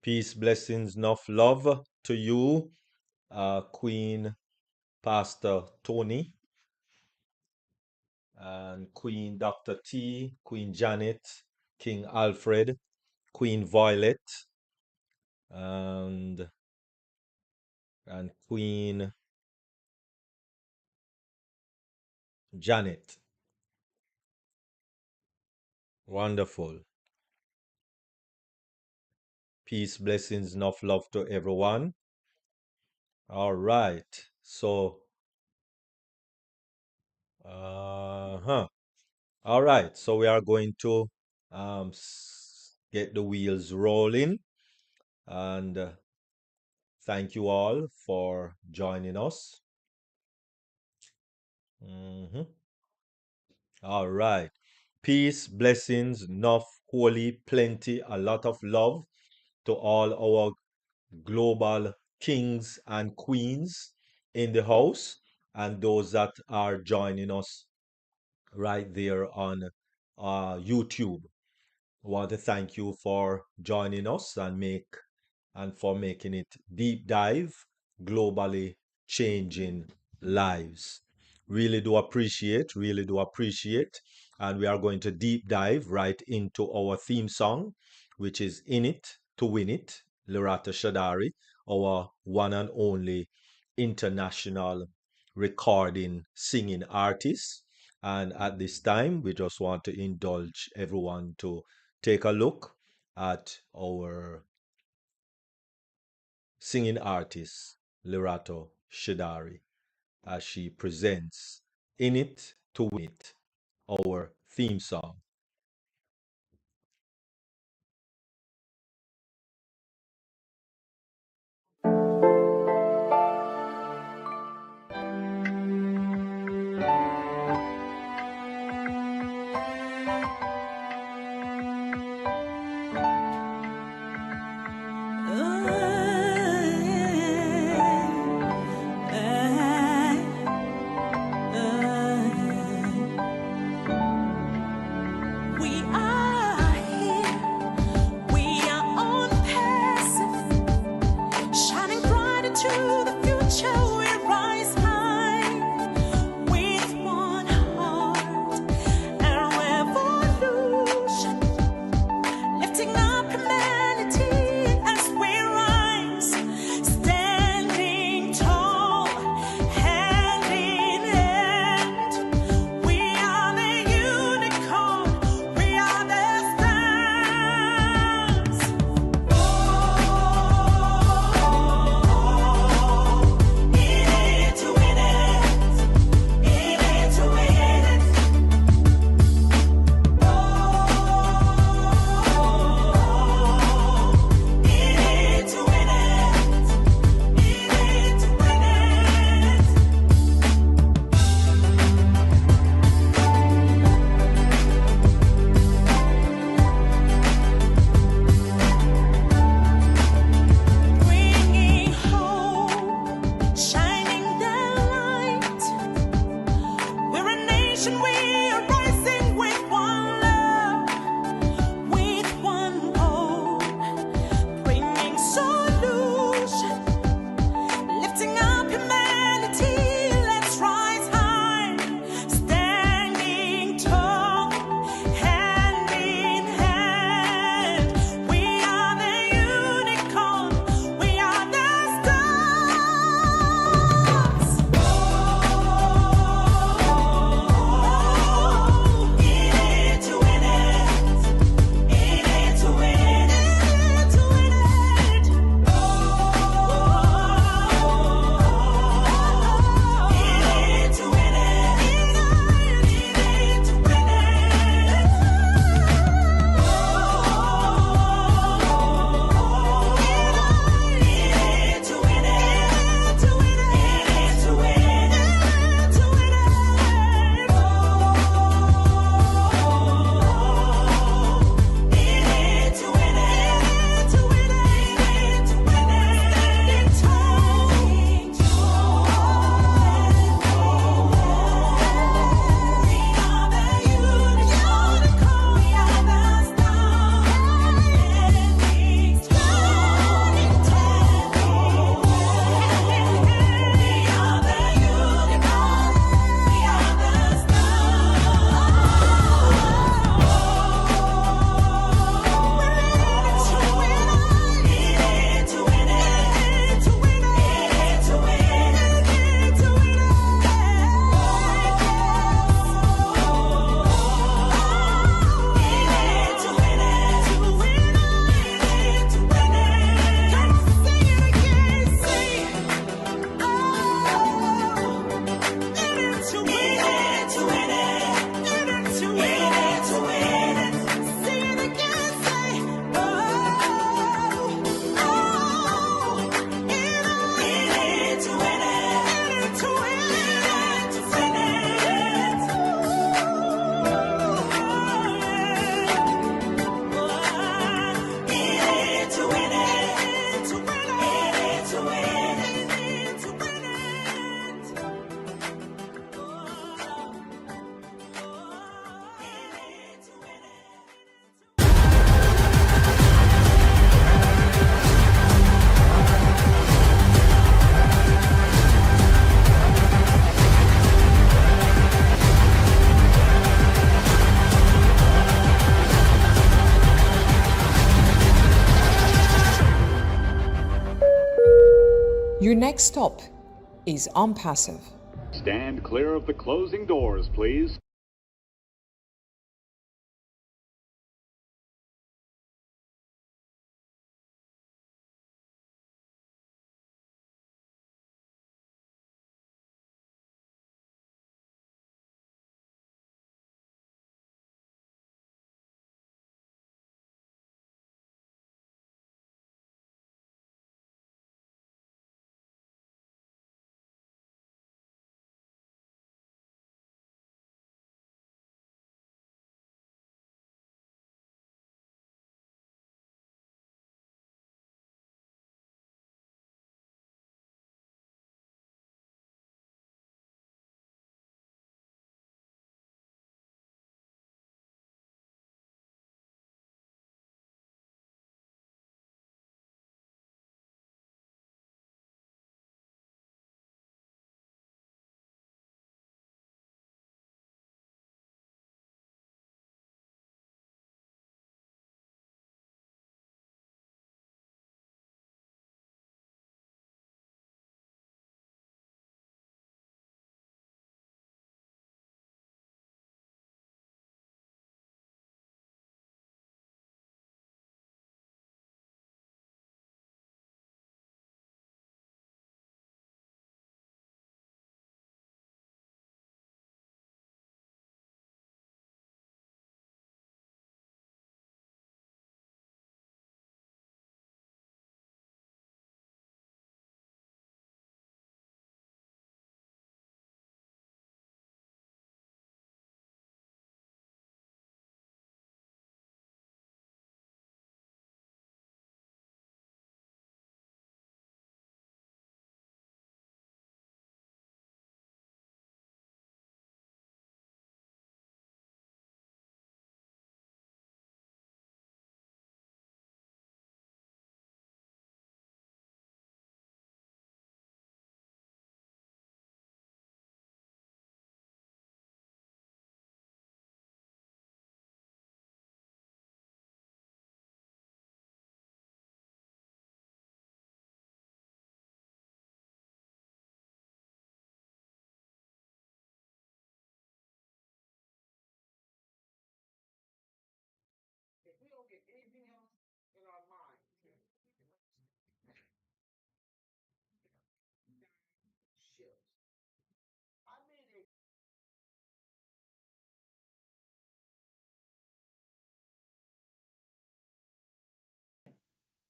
Peace, blessings, enough love to you, Queen Pastor Tony, and Queen Dr. T, Queen Janet, King Alfred, Queen Violet, and Queen Janet. Wonderful. Peace, blessings, enough love to everyone. All right. So, all right. So we are going to get the wheels rolling, and thank you all for joining us. Mhm. All right. Peace, blessings, enough, holy, plenty, a lot of love to all our global kings and queens in the house and those that are joining us right there on YouTube. I want to thank you for joining us and for making it deep dive, globally changing lives. Really do appreciate. And we are going to deep dive right into our theme song, which is In It to Win It, Loretta Shadari, our one and only international recording singing artist. And at this time, we just want to indulge everyone to take a look at our singing artist Lerato Shidari as she presents In It to Win It, our theme song. We are here, we are on passive, shining bright into the future. We rise high with one heart and revolution, lifting up humanity as we rise, standing tall, hand in hand. We are the unicorn, we are the stars. In it to win it, in it to win it. In it to win it, in it to win it. Bringing hope, shining the light. We're a nation, we are rising with one love, with one goal, bringing solution, lifting up humanity. Let's rise high, standing tall, hand in hand. We are the unicorn, we are the stars. In next stop is Unpassive. Stand clear of the closing doors, please.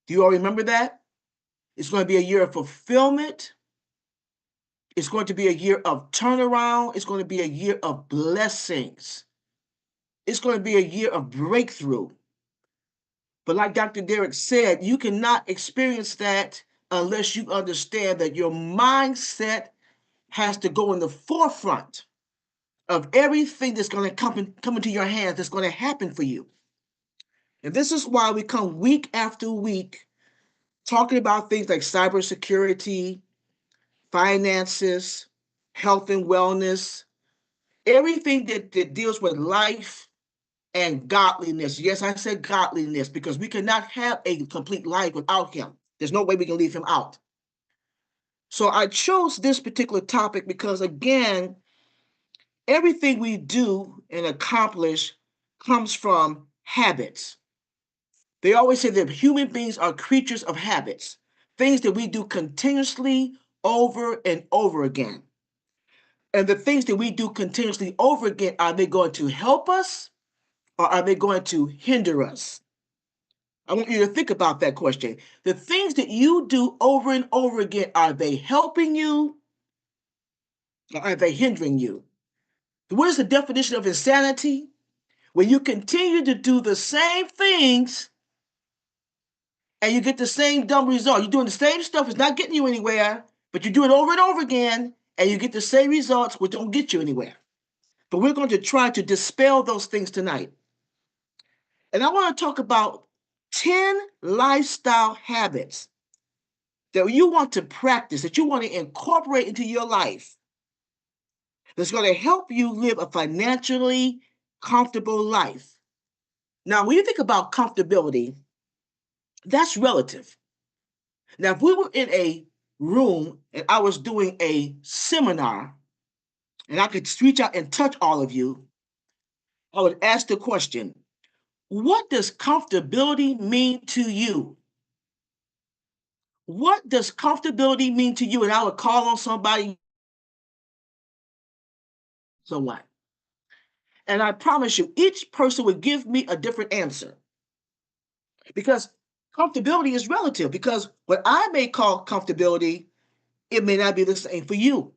Do you all remember that? It's going to be a year of fulfillment. It's going to be a year of turnaround. It's going to be a year of blessings. It's going to be a year of breakthrough. But like Dr. Derek said, you cannot experience that unless you understand that your mindset has to go in the forefront of everything that's going to come into your hands that's going to happen for you. And this is why we come week after week talking about things like cybersecurity, finances, health and wellness, everything that deals with life and godliness. Yes, I said godliness because we cannot have a complete life without him. There's no way we can leave him out. So I chose this particular topic because, again, everything we do and accomplish comes from habits. They always say that human beings are creatures of habits, things that we do continuously over and over again. And the things that we do continuously over again, are they going to help us or are they going to hinder us? I want you to think about that question. The things that you do over and over again, are they helping you or are they hindering you? What is the definition of insanity? When you continue to do the same things and you get the same dumb result. You're doing the same stuff, it's not getting you anywhere, but you do it over and over again and you get the same results, which don't get you anywhere. But we're going to try to dispel those things tonight. And I want to talk about 10 lifestyle habits that you want to practice, that you want to incorporate into your life, that's going to help you live a financially comfortable life. Now, when you think about comfortability, that's relative. Now, if we were in a room and I was doing a seminar and I could reach out and touch all of you, I would ask the question, what does comfortability mean to you? What does comfortability mean to you? And I would call on somebody, someone. And I promise you, each person would give me a different answer because comfortability is relative. Because what I may call comfortability, it may not be the same for you.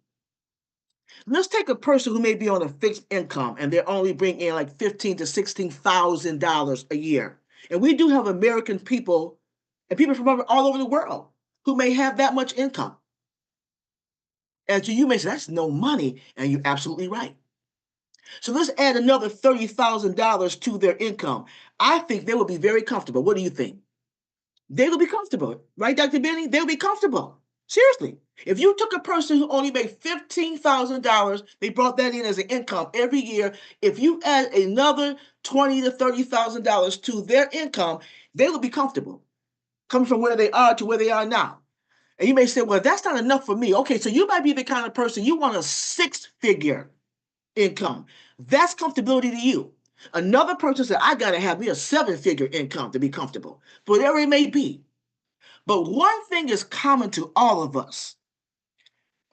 Let's take a person who may be on a fixed income and they're only bringing in like $15,000 to $16,000 a year. And we do have American people and people from all over the world who may have that much income. And so you may say, that's no money. And you're absolutely right. So let's add another $30,000 to their income. I think they will be very comfortable. What do you think? They will be comfortable, right, Dr. Benny? They'll be comfortable. Seriously. If you took a person who only made $15,000, they brought that in as an income every year. If you add another $20,000 to $30,000 to their income, they will be comfortable coming from where they are to where they are now. And you may say, well, that's not enough for me. Okay, so you might be the kind of person you want a six-figure income. That's comfortability to you. Another person said, I got to have me a seven-figure income to be comfortable, whatever it may be. But one thing is common to all of us.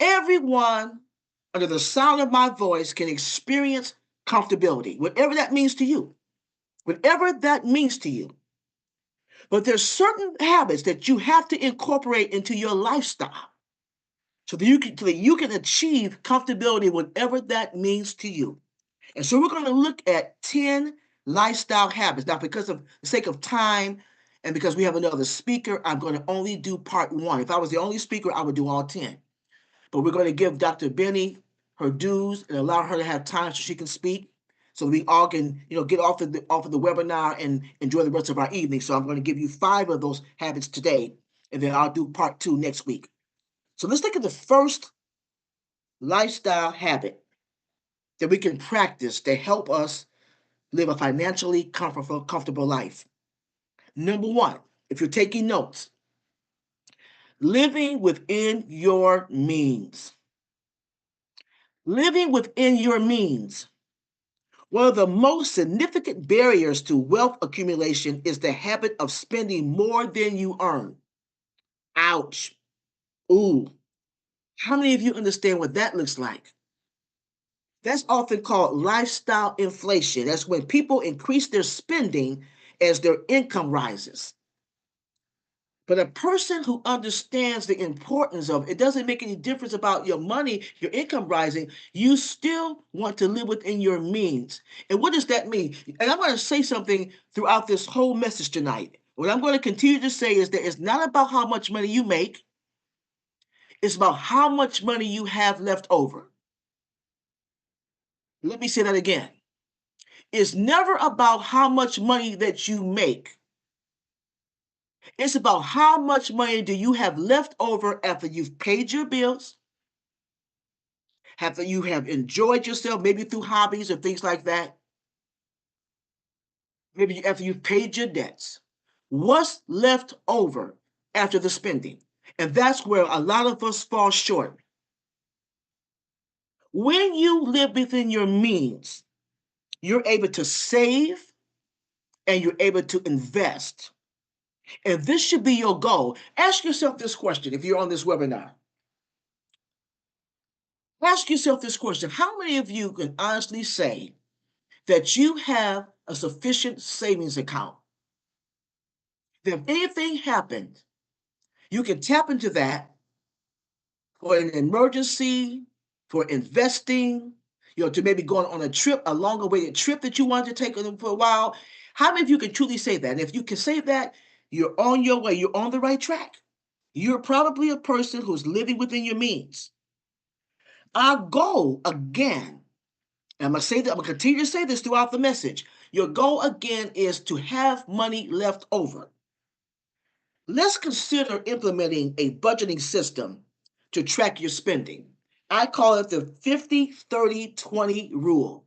Everyone under the sound of my voice can experience comfortability, whatever that means to you. Whatever that means to you. But there's certain habits that you have to incorporate into your lifestyle so that you can achieve comfortability, whatever that means to you. And so we're going to look at 10 lifestyle habits. Now, because of the sake of time and because we have another speaker, I'm going to only do part one. If I was the only speaker, I would do all 10. But we're going to give Dr. Benny her dues and allow her to have time so she can speak, so we all can, get off of the webinar and enjoy the rest of our evening. So I'm going to give you 5 of those habits today, and then I'll do part 2 next week. So let's look at the first lifestyle habit that we can practice to help us live a financially comfortable life. Number 1, if you're taking notes, living within your means. Living within your means. One of the most significant barriers to wealth accumulation is the habit of spending more than you earn. Ouch. Ooh. How many of you understand what that looks like? That's often called lifestyle inflation. That's when people increase their spending as their income rises. But a person who understands the importance of it doesn't make any difference about your money, your income rising. You still want to live within your means. And what does that mean? And I'm going to say something throughout this whole message tonight. What I'm going to continue to say is that it's not about how much money you make. It's about how much money you have left over. Let me say that again. It's never about how much money that you make. It's about how much money do you have left over after you've paid your bills, after you have enjoyed yourself, maybe through hobbies or things like that, maybe after you've paid your debts. What's left over after the spending? And that's where a lot of us fall short. When you live within your means, you're able to save and you're able to invest. And this should be your goal. Ask yourself this question if you're on this webinar. Ask yourself this question. How many of you can honestly say that you have a sufficient savings account? That if anything happened, you can tap into that for an emergency, for investing, to maybe going on a trip, a longer weighted trip that you wanted to take for a while. How many of you can truly say that? And if you can say that, you're on your way, you're on the right track. You're probably a person who's living within your means. Our goal, again, and I'm going to continue to say this throughout the message. Your goal, again, is to have money left over. Let's consider implementing a budgeting system to track your spending. I call it the 50-30-20 rule.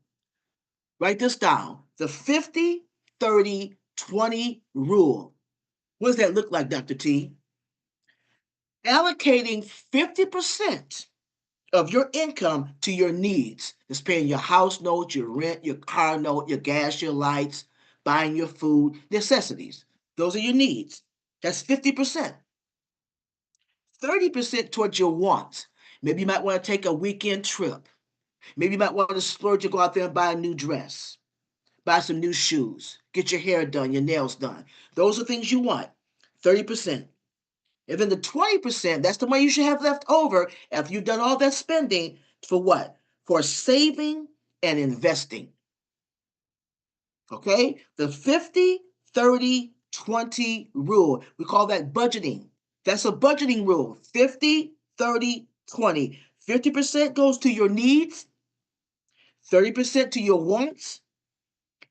Write this down. The 50-30-20 rule. What does that look like, Dr. T? allocating 50% of your income to your needs. It's paying your house note, your rent, your car note, your gas, your lights, buying your food, necessities. Those are your needs. That's 50%. 30% towards your wants. Maybe you might want to take a weekend trip. Maybe you might want to splurge and go out there and buy a new dress, buy some new shoes, get your hair done, your nails done. Those are things you want. 30%. And then the 20%, that's the money you should have left over after you've done all that spending for what? For saving and investing. Okay? The 50, 30, 20 rule. We call that budgeting. That's a budgeting rule. 50, 30, 20. 50% goes to your needs, 30% to your wants,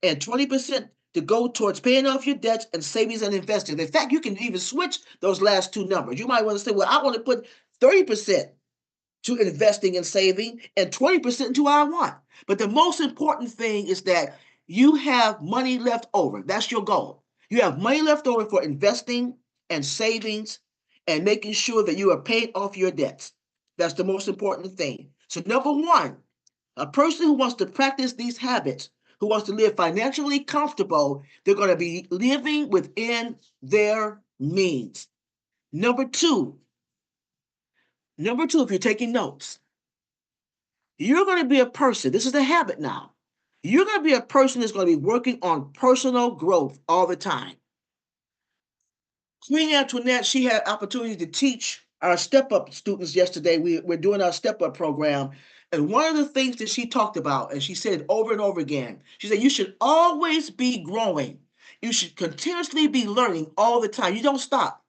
and 20% to go towards paying off your debts and savings and investing. In fact, you can even switch those last two numbers. You might want to say, well, I want to put 30% to investing and saving and 20% into what I want. But the most important thing is that you have money left over. That's your goal. You have money left over for investing and savings and making sure that you are paying off your debts. That's the most important thing. So number one, a person who wants to practice these habits, who wants to live financially comfortable, they're going to be living within their means. Number two, if you're taking notes, you're going to be a person, this is a habit now. You're going to be a person that's going to be working on personal growth all the time. Queen Antoinette, she had opportunity to teach our Step Up students yesterday. We're doing our Step Up program. And one of the things that she talked about, and she said it over and over again, she said, you should always be growing. You should continuously be learning all the time. You don't stop.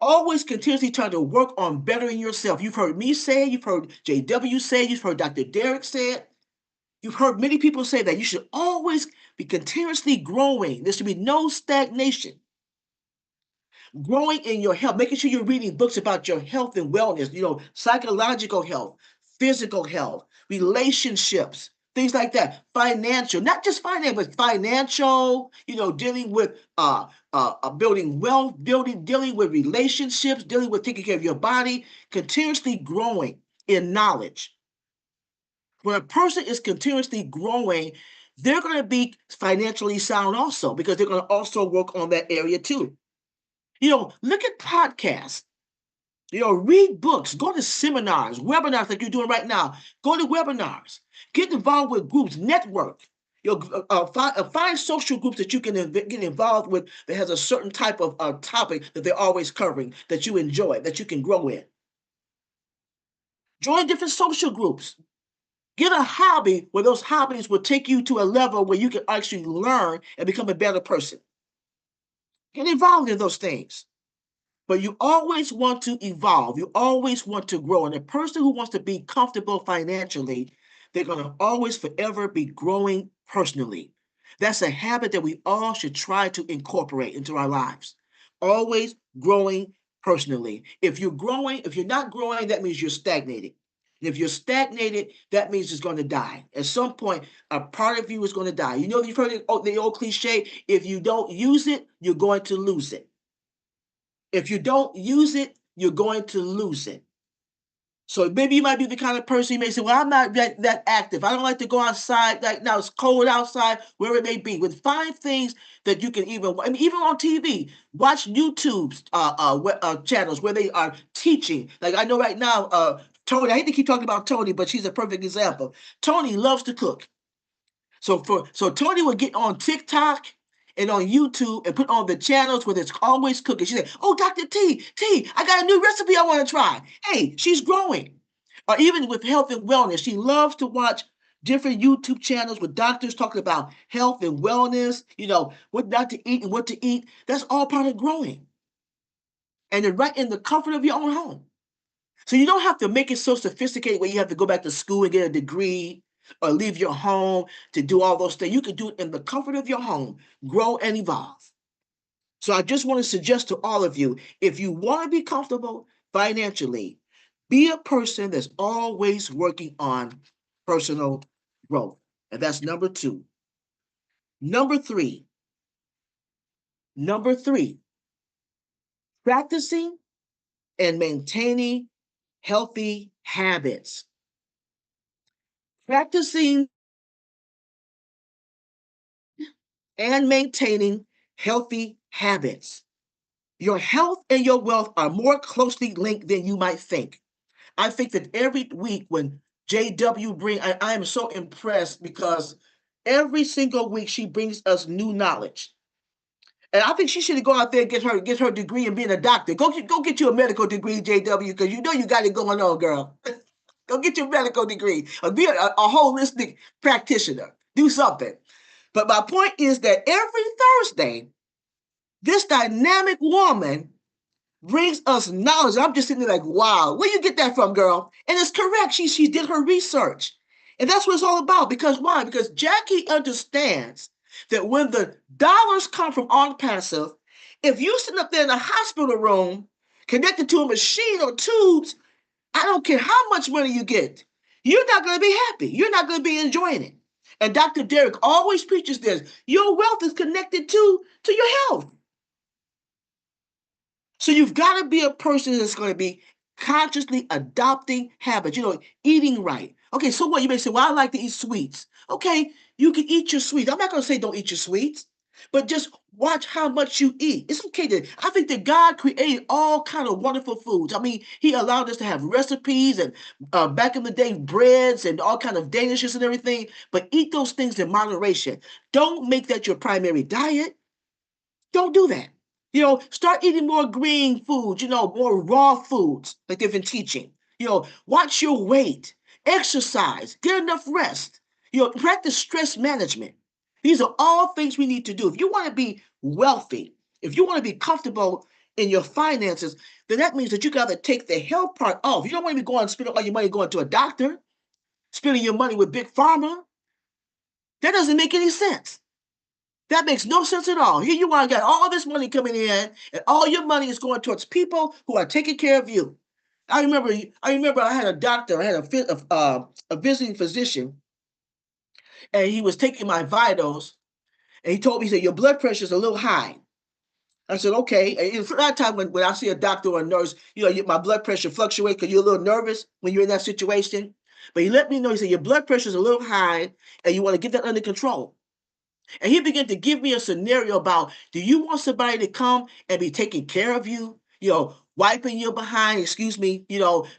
Always continuously trying to work on bettering yourself. You've heard me say, you've heard JW say, you've heard Dr. Derek say it. You've heard many people say that you should always be continuously growing. There should be no stagnation. Growing in your health, making sure you're reading books about your health and wellness, psychological health, physical health, relationships, things like that. Financial, not just finance, but financial, dealing with building wealth, dealing with relationships, dealing with taking care of your body, continuously growing in knowledge. When a person is continuously growing, they're going to be financially sound also, because they're going to also work on that area too. Look at podcasts. Read books, go to seminars, webinars like you're doing right now. Go to webinars. Get involved with groups, network. Find social groups that you can get involved with that has a certain type of topic that they're always covering, that you enjoy, that you can grow in. Join different social groups. Get a hobby where those hobbies will take you to a level where you can actually learn and become a better person. Get involved in those things. But you always want to evolve. You always want to grow. And a person who wants to be comfortable financially, they're going to always forever be growing personally. That's a habit that we all should try to incorporate into our lives. Always growing personally. If you're not growing, that means you're stagnating. And if you're stagnated, that means it's going to die. At some point, a part of you is going to die. You've heard the old cliche, if you don't use it, you're going to lose it. If you don't use it, you're going to lose it. So maybe you might be the kind of person, you may say, well, I'm not that active. I don't like to go outside. Like now it's cold outside, wherever it may be. With 5 things that you can even on TV, watch YouTube channels where they are teaching. Like I know right now, Tony, I hate to keep talking about Tony, but she's a perfect example. Tony loves to cook. So Tony would get on TikTok and on YouTube and put on the channels where there's always cooking. She said, oh, Dr. T, I got a new recipe I want to try. Hey, she's growing. Or even with health and wellness, she loves to watch different YouTube channels with doctors talking about health and wellness, what not to eat and what to eat. That's all part of growing. And then right in the comfort of your own home. So you don't have to make it so sophisticated where you have to go back to school and get a degree or leave your home to do all those things. You can do it in the comfort of your home, grow and evolve. So I just want to suggest to all of you, if you want to be comfortable financially, be a person that's always working on personal growth. And that's number 2. Number three, practicing and maintaining healthy habits. Practicing and maintaining healthy habits. Your health and your wealth are more closely linked than you might think. I think that every week when JW I am so impressed because every single week she brings us new knowledge. And I think she should go out there and get her degree in being a doctor. Go get you a medical degree, JW, because you know you got it going on, girl. Go get your medical degree or be a holistic practitioner. Do something. But my point is that every Thursday, this dynamic woman brings us knowledge. I'm just sitting there like, wow, where you get that from, girl? And it's correct. She did her research. And that's what it's all about. Because why? Because Jackie understands that when the dollars come from on passive, if you sit up there in a hospital room connected to a machine or tubes, I don't care how much money you get, you're not going to be happy. You're not going to be enjoying it. And Dr. Derek always preaches this. Your wealth is connected to your health. So you've got to be a person that's going to be consciously adopting habits, eating right. Okay, so what? You may say, well, I like to eat sweets. Okay, you can eat your sweets. I'm not going to say don't eat your sweets, but just watch how much you eat. It's okay I think that God created all kind of wonderful foods. I mean, he allowed us to have recipes and back in the day, breads and all kind of danishes and everything, but eat those things in moderation. Don't make that your primary diet. Don't do that. Start eating more green foods, more raw foods like they've been teaching. Watch your weight, exercise, get enough rest, practice stress management. These are all things we need to do. If you want to be wealthy, if you want to be comfortable in your finances, then that means that you got to take the health part off. You don't want to be going and spending all your money going to a doctor, spending your money with big pharma. That doesn't make any sense. That makes no sense at all. Here you are, got all this money coming in, and all your money is going towards people who are taking care of you. I remember I had a doctor, I had a visiting physician, and he was taking my vitals, and he told me, he said, your blood pressure is a little high. I said, okay. And for that time, when I see a doctor or a nurse, my blood pressure fluctuates because you're a little nervous when you're in that situation. But he let me know, he said, your blood pressure is a little high, and you want to get that under control. And he began to give me a scenario about, do you want somebody to come and be taking care of you? Wiping your behind,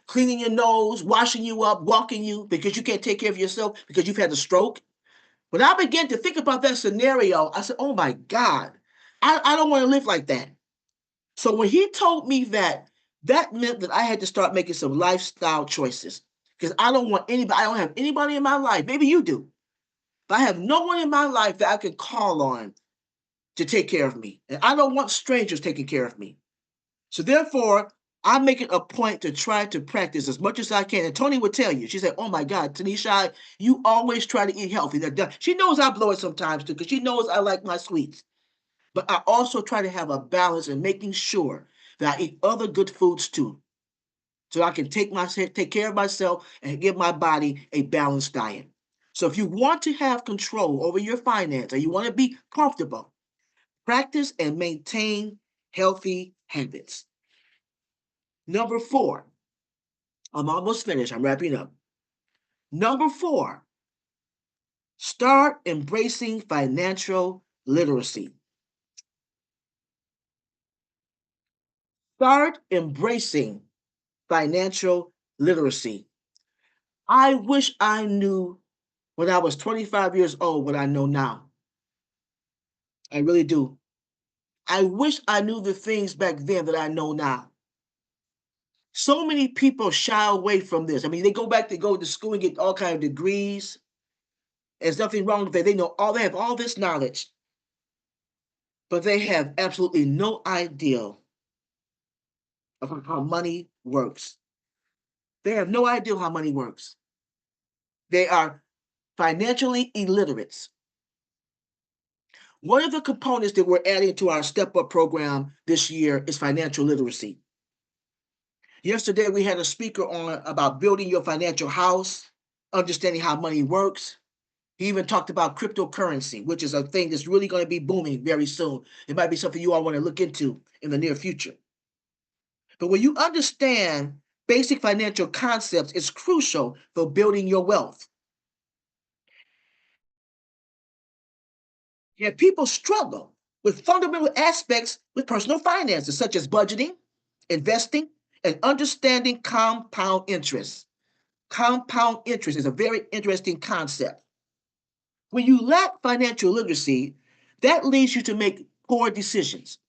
cleaning your nose, washing you up, walking you because you can't take care of yourself because you've had a stroke. When I began to think about that scenario, I said, oh my God, I don't want to live like that. So when he told me that, that meant that I had to start making some lifestyle choices because I don't have anybody in my life. Maybe you do. But I have no one in my life that I can call on to take care of me. And I don't want strangers taking care of me. So therefore, I make it a point to try to practice as much as I can. And Tony would tell you, she said, oh my God, Tunishai, you always try to eat healthy. She knows I blow it sometimes too, because she knows I like my sweets. But I also try to have a balance in making sure that I eat other good foods too. So I can take care of myself and give my body a balanced diet. So if you want to have control over your finance and you want to be comfortable, practice and maintain healthy habits. Number 4, I'm almost finished. I'm wrapping up. Number 4, start embracing financial literacy. Start embracing financial literacy. I wish I knew when I was 25 years old what I know now. I really do. I wish I knew the things back then that I know now. So many people shy away from this. I mean, they go to school and get all kinds of degrees. There's nothing wrong with that. They have all this knowledge, but they have absolutely no idea of how money works. They have no idea how money works. They are financially illiterate. One of the components that we're adding to our Step Up program this year is financial literacy. Yesterday, we had a speaker on about building your financial house, understanding how money works. He even talked about cryptocurrency, which is a thing that's really going to be booming very soon. It might be something you all want to look into in the near future. But when you understand basic financial concepts, it's crucial for building your wealth. Yet people struggle with fundamental aspects with personal finances, such as budgeting, investing, and understanding compound interest. Compound interest is a very interesting concept. When you lack financial literacy, that leads you to make poor decisions.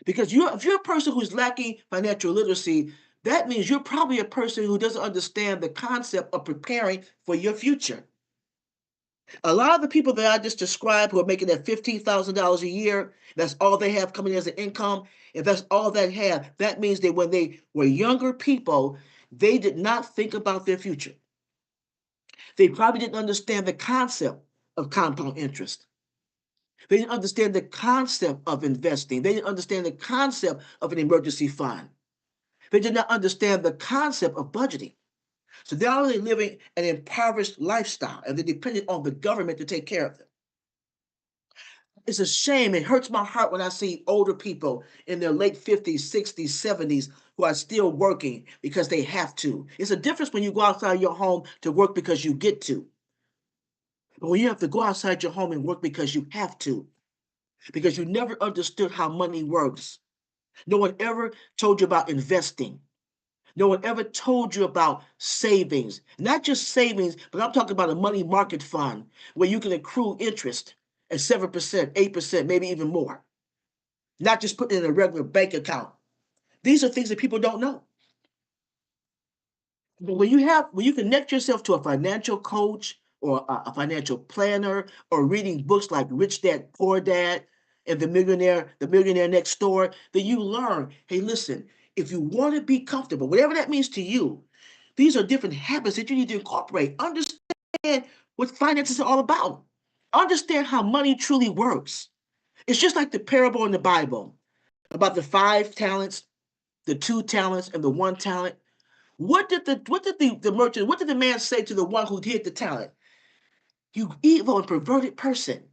Because if you're a person who's lacking financial literacy, that means you're probably a person who doesn't understand the concept of preparing for your future. A lot of the people that I just described who are making that $15,000 a year, that's all they have coming as an income. If that's all they have, that means that when they were younger people, they did not think about their future. They probably didn't understand the concept of compound interest. They didn't understand the concept of investing. They didn't understand the concept of an emergency fund. They did not understand the concept of budgeting. So they're already living an impoverished lifestyle and they're dependent on the government to take care of them. It's a shame. It hurts my heart when I see older people in their late 50s, 60s, 70s who are still working because they have to. It's a difference when you go outside your home to work because you get to. But when you have to go outside your home and work because you have to, because you never understood how money works. No one ever told you about investing. No one ever told you about savings. Not just savings, but I'm talking about a money market fund where you can accrue interest at 7%, 8%, maybe even more. Not just put it in a regular bank account. These are things that people don't know. But when you connect yourself to a financial coach or a financial planner or reading books like Rich Dad Poor Dad and the millionaire next door, then you learn, hey, listen, if you want to be comfortable, whatever that means to you, these are different habits that you need to incorporate. Understand what finances are all about. Understand how money truly works. It's just like the parable in the Bible about the 5 talents, the 2 talents, and the 1 talent. What did the man say to the one who hid the talent? You evil and perverted person.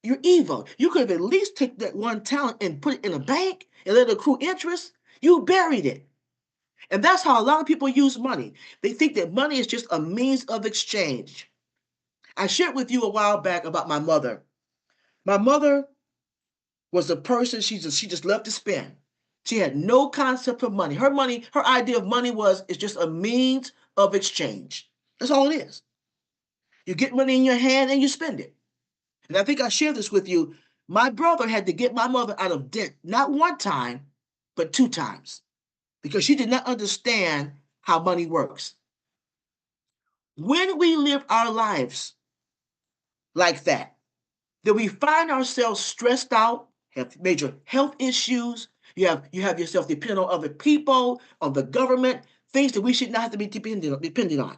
You're evil. You could have at least taken that 1 talent and put it in a bank and let it accrue interest. You buried it. And that's how a lot of people use money. They think that money is just a means of exchange. I shared with you a while back about my mother. My mother was a person she just loved to spend. She had no concept of money. Her idea of money was it's just a means of exchange. That's all it is. You get money in your hand and you spend it. And I think I shared this with you. My brother had to get my mother out of debt, not 1 time, but 2 times, because she did not understand how money works. When we live our lives like that, then we find ourselves stressed out, have major health issues. You have yourself dependent on other people, on the government, things that we should not have to be dependent on.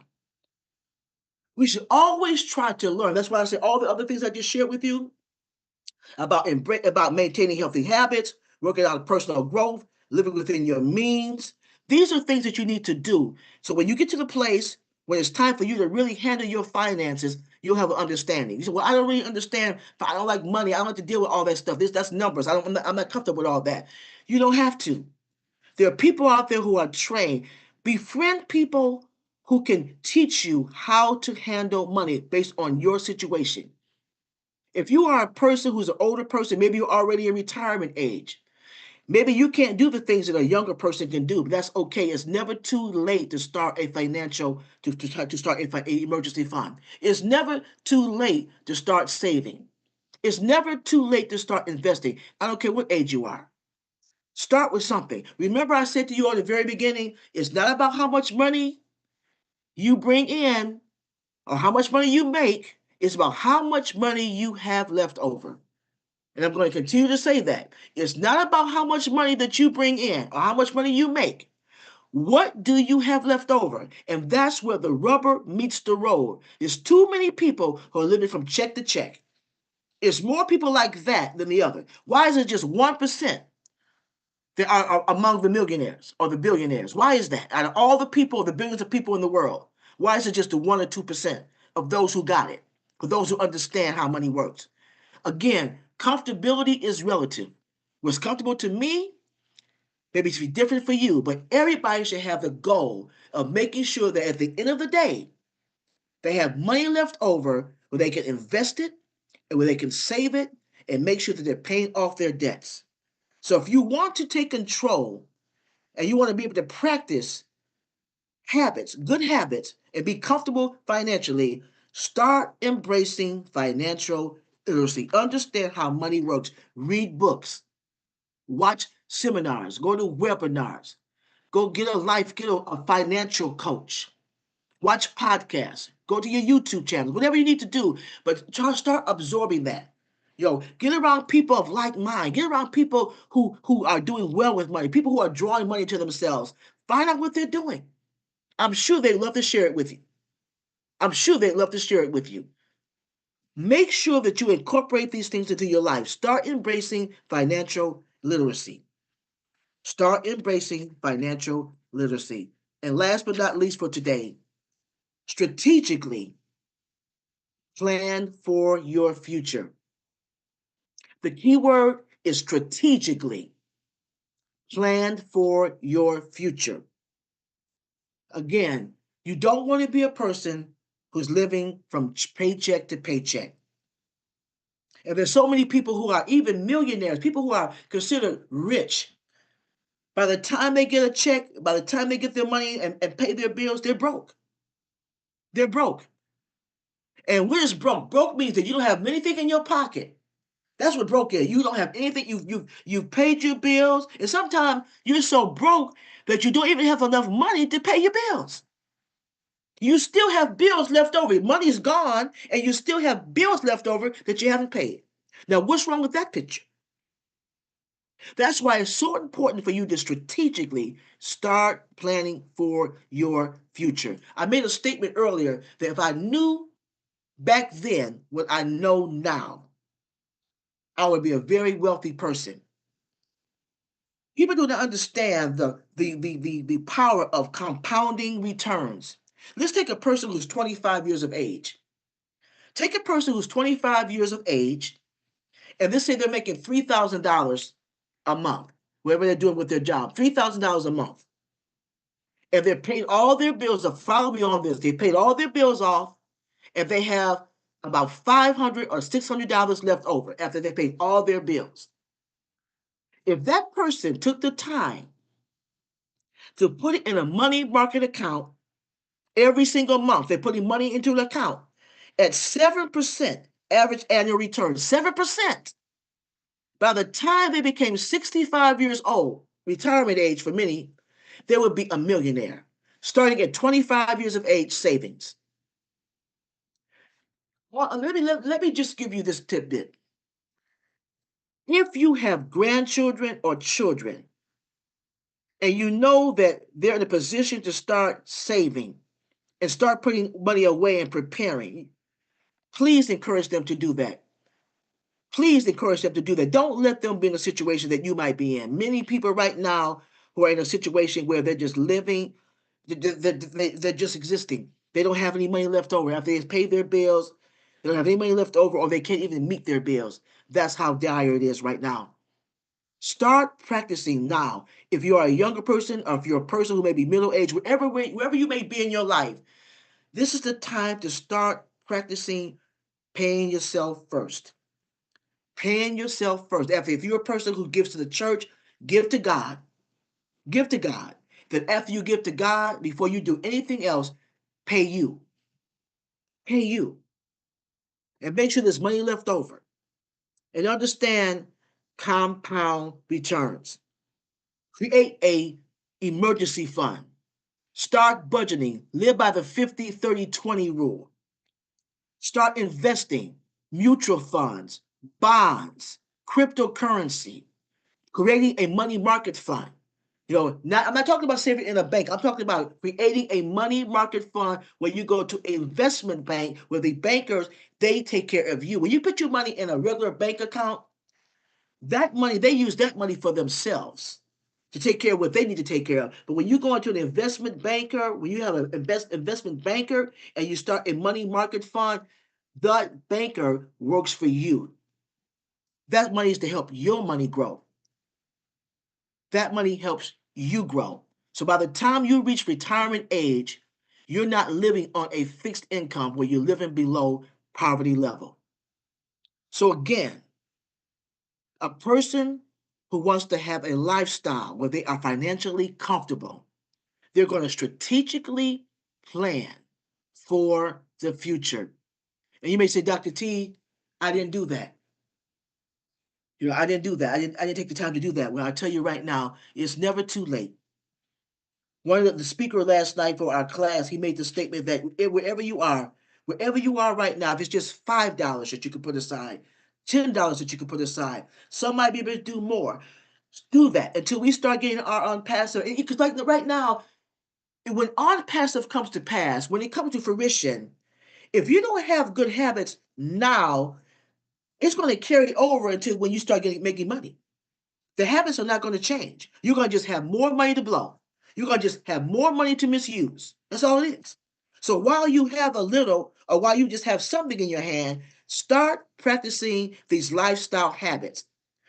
We should always try to learn. That's why I say all the other things I just shared with you about maintaining healthy habits, working on personal growth, living within your means. These are things that you need to do. So when you get to the place when it's time for you to really handle your finances, you'll have an understanding. You say, "Well, I don't really understand. I don't like money. I don't like to deal with all that stuff. That's numbers. I'm not comfortable with all that." You don't have to. There are people out there who are trained. Befriend people who can teach you how to handle money based on your situation. If you are a person who's an older person, maybe you're already in retirement age. Maybe you can't do the things that a younger person can do, but that's okay. It's never too late to start a financial to start an emergency fund. It's never too late to start saving. It's never too late to start investing. I don't care what age you are. Start with something. Remember, I said to you at the very beginning, it's not about how much money you bring in or how much money you make. It's about how much money you have left over. And I'm going to continue to say that. It's not about how much money that you bring in or how much money you make. What do you have left over? And that's where the rubber meets the road. There's too many people who are living from check to check. It's more people like that than the other. Why is it just 1% that are among the millionaires or the billionaires? Why is that? Out of all the people, the billions of people in the world, why is it just the 1 or 2% of those who got it, for those who understand how money works? Again, comfortability is relative. What's comfortable to me Maybe it's be different for you, but everybody should have the goal of making sure that at the end of the day, they have money left over where they can invest it and where they can save it and make sure that they're paying off their debts. So if you want to take control and you want to be able to practice habits, good habits, and be comfortable financially, start embracing financial literacy. Understand how money works. Read books, watch seminars, go to webinars, go get a financial coach, watch podcasts, go to your YouTube channel, whatever you need to do, but start absorbing that. Get around people of like mind. Get around people who are doing well with money, people who are drawing money to themselves. Find out what they're doing. I'm sure they'd love to share it with you. I'm sure they'd love to share it with you. Make sure that you incorporate these things into your life. Start embracing financial literacy. Start embracing financial literacy. And last but not least for today, strategically plan for your future. The key word is strategically. Plan for your future. Again, you don't want to be a person who's living from paycheck to paycheck. And there's so many people who are even millionaires, people who are considered rich. By the time they get a check, by the time they get their money and pay their bills, they're broke. They're broke. And what is broke? Broke means that you don't have anything in your pocket. That's what broke is. You don't have anything. You've paid your bills, and sometimes you're so broke that you don't even have enough money to pay your bills. You still have bills left over. Money's gone, and you still have bills left over that you haven't paid. Now, what's wrong with that picture? That's why it's so important for you to strategically start planning for your future. I made a statement earlier that if I knew back then what I know now, I would be a very wealthy person. People don't understand the power of compounding returns. Let's take a person who's 25 years of age. Take a person who's 25 years of age, and let's say they're making $3,000 a month, whatever they're doing with their job, $3,000 a month. And they're paid all their bills. Follow me on this. They paid all their bills off, and they have about $500 or $600 left over after they paid all their bills. If that person took the time to put it in a money market account every single month, they're putting money into an account at 7% average annual return, 7%. By the time they became 65 years old, retirement age for many, they would be a millionaire, starting at 25 years of age savings. Well, let me just give you this tidbit. If you have grandchildren or children, and you know that they're in a position to start saving and start putting money away and preparing, please encourage them to do that. Please encourage them to do that. Don't let them be in a situation that you might be in. Many people right now who are in a situation where they're just living, they're just existing. They don't have any money left over. After they've paid their bills, they don't have any money left over, or they can't even meet their bills. That's how dire it is right now. Start practicing now. If you are a younger person, or if you're a person who may be middle-aged, wherever you may be in your life, this is the time to start practicing paying yourself first. Paying yourself first. If you're a person who gives to the church, give to God. Give to God. Then after you give to God, before you do anything else, pay you. Pay you. And make sure there's money left over. And understand compound returns. Create a emergency fund. Start budgeting. Live by the 50-30-20 rule. Start investing. Mutual funds, bonds, cryptocurrency, creating a money market fund. I'm not talking about saving in a bank. I'm talking about creating a money market fund where you go to an investment bank where the bankers, they take care of you. When you put your money in a regular bank account, that money, they use that money for themselves to take care of what they need to take care of. But when you go into an investment banker, when you have an investment banker and you start a money market fund, that banker works for you. That money is to help your money grow. that money helps you grow. So by the time you reach retirement age, you're not living on a fixed income where you're living below poverty level. So again, a person who wants to have a lifestyle where they are financially comfortable, they're going to strategically plan for the future. And you may say, Dr. T, I didn't do that. I didn't do that. I didn't take the time to do that. Well, I tell you right now, it's never too late. One of the speaker last night for our class, he made the statement that wherever you are right now, if it's just $5 that you can put aside, $10 that you can put aside, some might be able to do more. Do that until we start getting our unpassive. Because like right now, when unpassive comes to pass, when it comes to fruition, if you don't have good habits now, it's going to carry over until when you start making money. The habits are not going to change. You're going to just have more money to blow. You're going to just have more money to misuse. That's all it is. So while you have a little, or while you just have something in your hand, start practicing these lifestyle habits.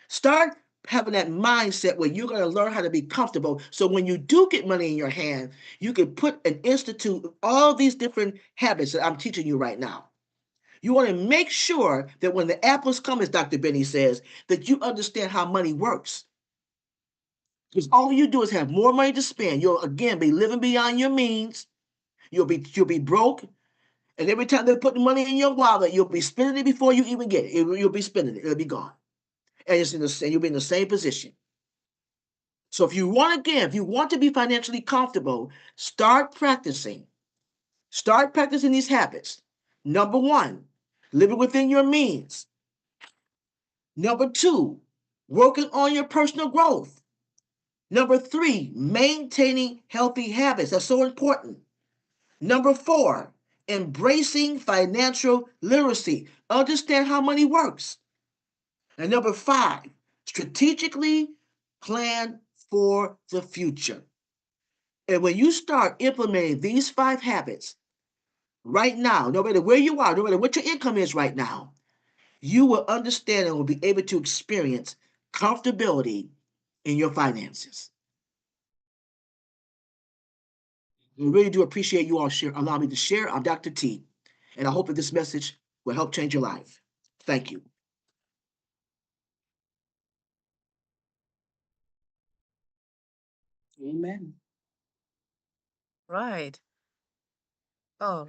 Start having that mindset where you're going to learn how to be comfortable. So when you do get money in your hand, you can put and institute all these different habits that I'm teaching you right now. You want to make sure that when the apples come, as Dr. Benny says, that you understand how money works. Because all you do is have more money to spend. You'll again be living beyond your means. You'll be broke. And every time they put the money in your wallet, you'll be spending it before you even get it. You'll be spending it. It'll be gone. And you'll be in the same position. So if you want to be financially comfortable, start practicing. Start practicing these habits. Number one, living within your means. Number two, working on your personal growth. Number three, maintaining healthy habits. That's so important. Number four, embracing financial literacy. Understand how money works. And number five, strategically plan for the future. And when you start implementing these five habits right now, no matter where you are, no matter what your income is right now, you will understand and will be able to experience comfortability in your finances. We really do appreciate you all allow me to share. I'm Dr. T, and I hope that this message will help change your life. Thank you. Amen. Right. Oh,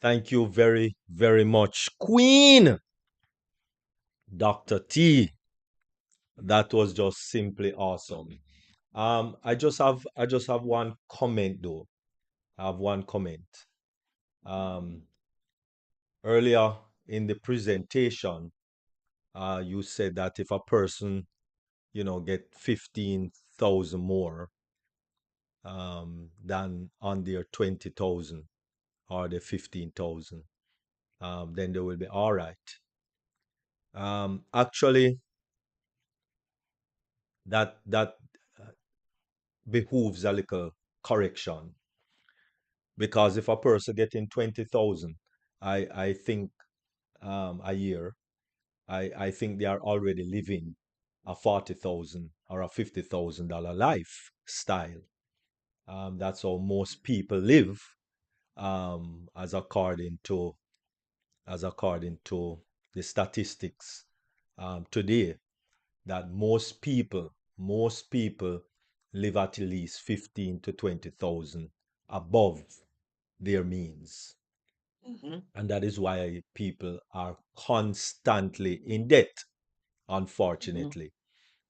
Thank you very, very much, Queen Dr. T. That was just simply awesome. I just have one comment though. I have one comment. Um, Earlier in the presentation, you said that if a person, get 15,000 more than on their 20,000 or the 15,000, then they will be all right. Actually, that behooves a little correction because if a person getting 20,000, I think a year, I think they are already living a 40,000 or a $50,000 lifestyle. That's how most people live, as according to the statistics today. That most people live at least 15 to 20,000 above their means. Mhm, And that is why people are constantly in debt, mhm, unfortunately.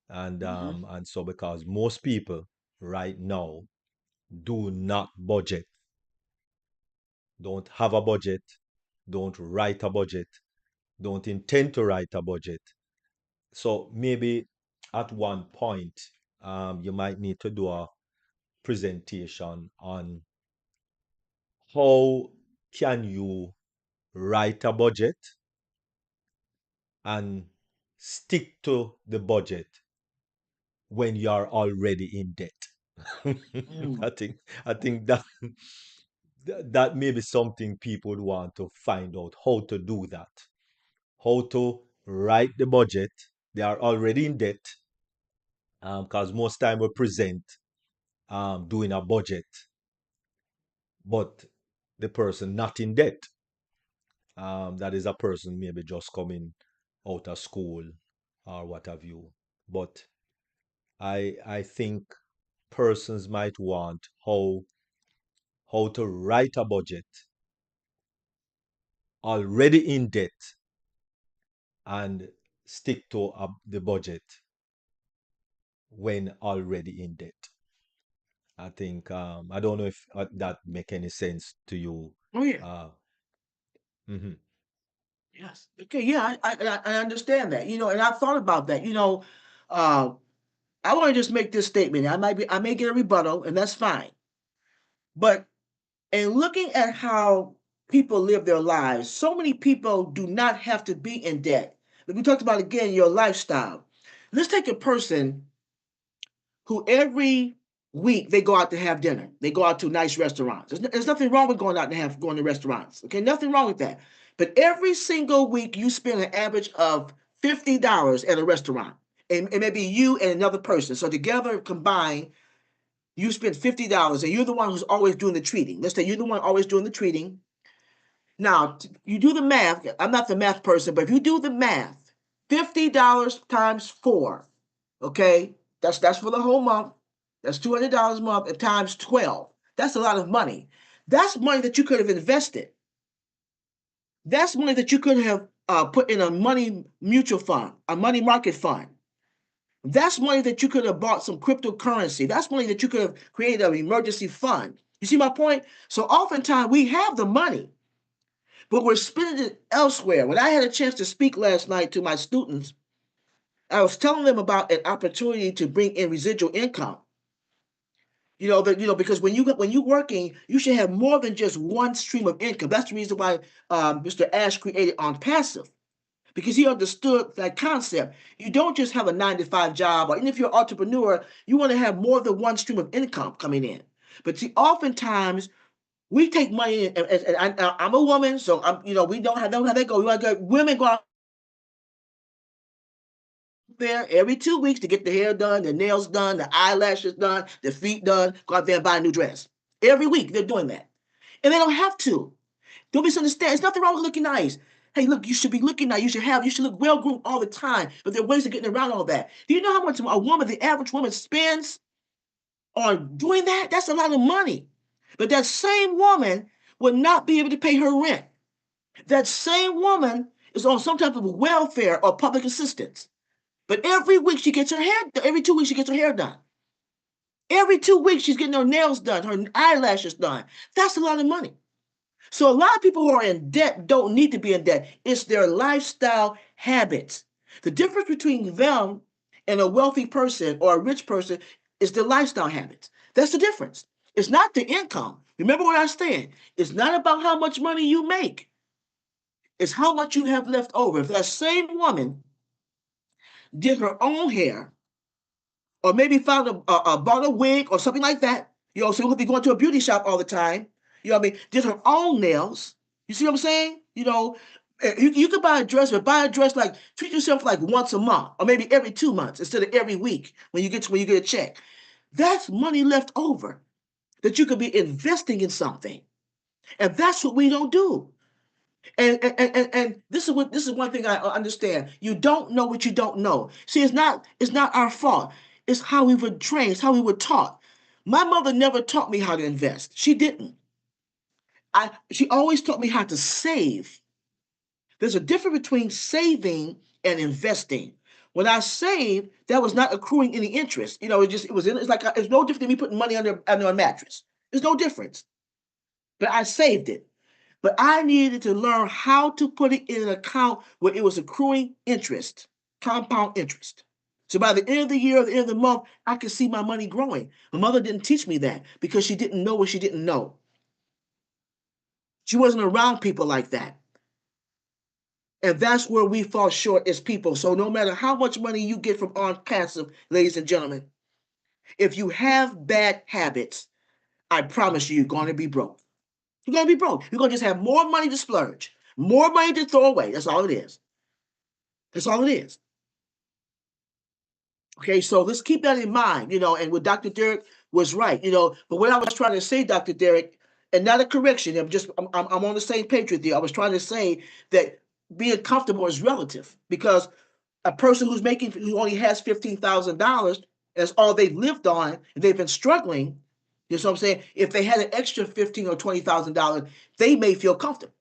And mhm, um, and so because most people right now do not budget, don't have a budget, don't write a budget, don't intend to write a budget. So maybe at one point, you might need to do a presentation on how can you write a budget and stick to the budget when you are already in debt. mm, I think that that may be something people would want to find out how to do that, how to write the budget. They are already in debt because most time we present doing a budget, but the person not in debt. That is a person maybe just coming out of school or what have you. But I think persons might want how to write a budget already in debt and stick to the budget when already in debt. I think I don't know if that make any sense to you. Oh yeah. Mhm. Yes. Okay. Yeah, I understand that. And I've thought about that. Uh, I want to just make this statement. I may get a rebuttal, and that's fine. But in looking at how people live their lives, so many people do not have to be in debt. Like we talked about again, your lifestyle. Let's take a person who every week they go out to have dinner. They go out to nice restaurants. There's nothing wrong with going to restaurants. Okay, nothing wrong with that. But every single week you spend an average of $50 at a restaurant, and maybe you and another person. So together combined, you spend $50, and you're the one who's always doing the treating. Let's say you're the one always doing the treating. Now you do the math. I'm not the math person, but if you do the math, $50 times 4. Okay, that's for the whole month. That's $200 a month and times 12. That's a lot of money. That's money that you could have invested. That's money that you could have put in a money mutual fund, a money market fund. That's money that you could have bought some cryptocurrency. That's money that you could have created an emergency fund. You see my point? So oftentimes we have the money, but we're spending it elsewhere. When I had a chance to speak last night to my students, I was telling them about an opportunity to bring in residual income. Because when you're working, you should have more than just one stream of income. That's the reason why Mr. Ash created On Passive, because he understood that concept. You don't just have a 9 to 5 job, or even if you're an entrepreneur, you want to have more than one stream of income coming in. But see, oftentimes we take money, and I'm a woman, so we don't have that go. We want to get women go out there every 2 weeks to get the hair done, the nails done, the eyelashes done, the feet done, go out there and buy a new dress. Every week they're doing that. And they don't have to. Don't misunderstand. There's nothing wrong with looking nice. Hey, look, you should be looking nice. You should look well groomed all the time. But there are ways of getting around all that. Do you know how much the average woman spends on doing that? That's a lot of money. But that same woman would not be able to pay her rent. That same woman is on some type of welfare or public assistance. But every 2 weeks she gets her hair done. Every 2 weeks she's getting her nails done, her eyelashes done. That's a lot of money. So a lot of people who are in debt don't need to be in debt. It's their lifestyle habits. The difference between them and a wealthy person or a rich person is the lifestyle habits. That's the difference. It's not the income. Remember what I said. It's not about how much money you make. It's how much you have left over. If that same woman did her own hair, or maybe found bought a wig or something like that, so we'll be going to a beauty shop all the time. Did her own nails. You see what I'm saying? You could buy a dress, but buy a dress like treat yourself like once a month, or maybe every 2 months instead of every week when you get a check. That's money left over that you could be investing in something, and that's what we don't do. And this is one thing I understand. You don't know what you don't know. See, it's not our fault. It's how we were trained. It's how we were taught. My mother never taught me how to invest. She didn't. She always taught me how to save. There's a difference between saving and investing. When I saved, that was not accruing any interest. It's no different than me putting money under a mattress. There's no difference. But I saved it. But I needed to learn how to put it in an account where it was accruing interest, compound interest. So by the end of the year or the end of the month, I could see my money growing. My mother didn't teach me that because she didn't know what she didn't know. She wasn't around people like that. And that's where we fall short as people. So no matter how much money you get from On Passive, ladies and gentlemen, if you have bad habits, I promise you're going to be broke. You're going to be broke. You're going to just have more money to splurge, more money to throw away. That's all it is. That's all it is. Okay, so let's keep that in mind, and what Dr. Derek was right, but what I was trying to say, Dr. Derek, and not a correction, I'm on the same page with you. I was trying to say that being comfortable is relative, because a person who only has $15,000, that's all they've lived on, and they've been struggling, you know what I'm saying? If they had an extra $15,000 or $20,000, they may feel comfortable.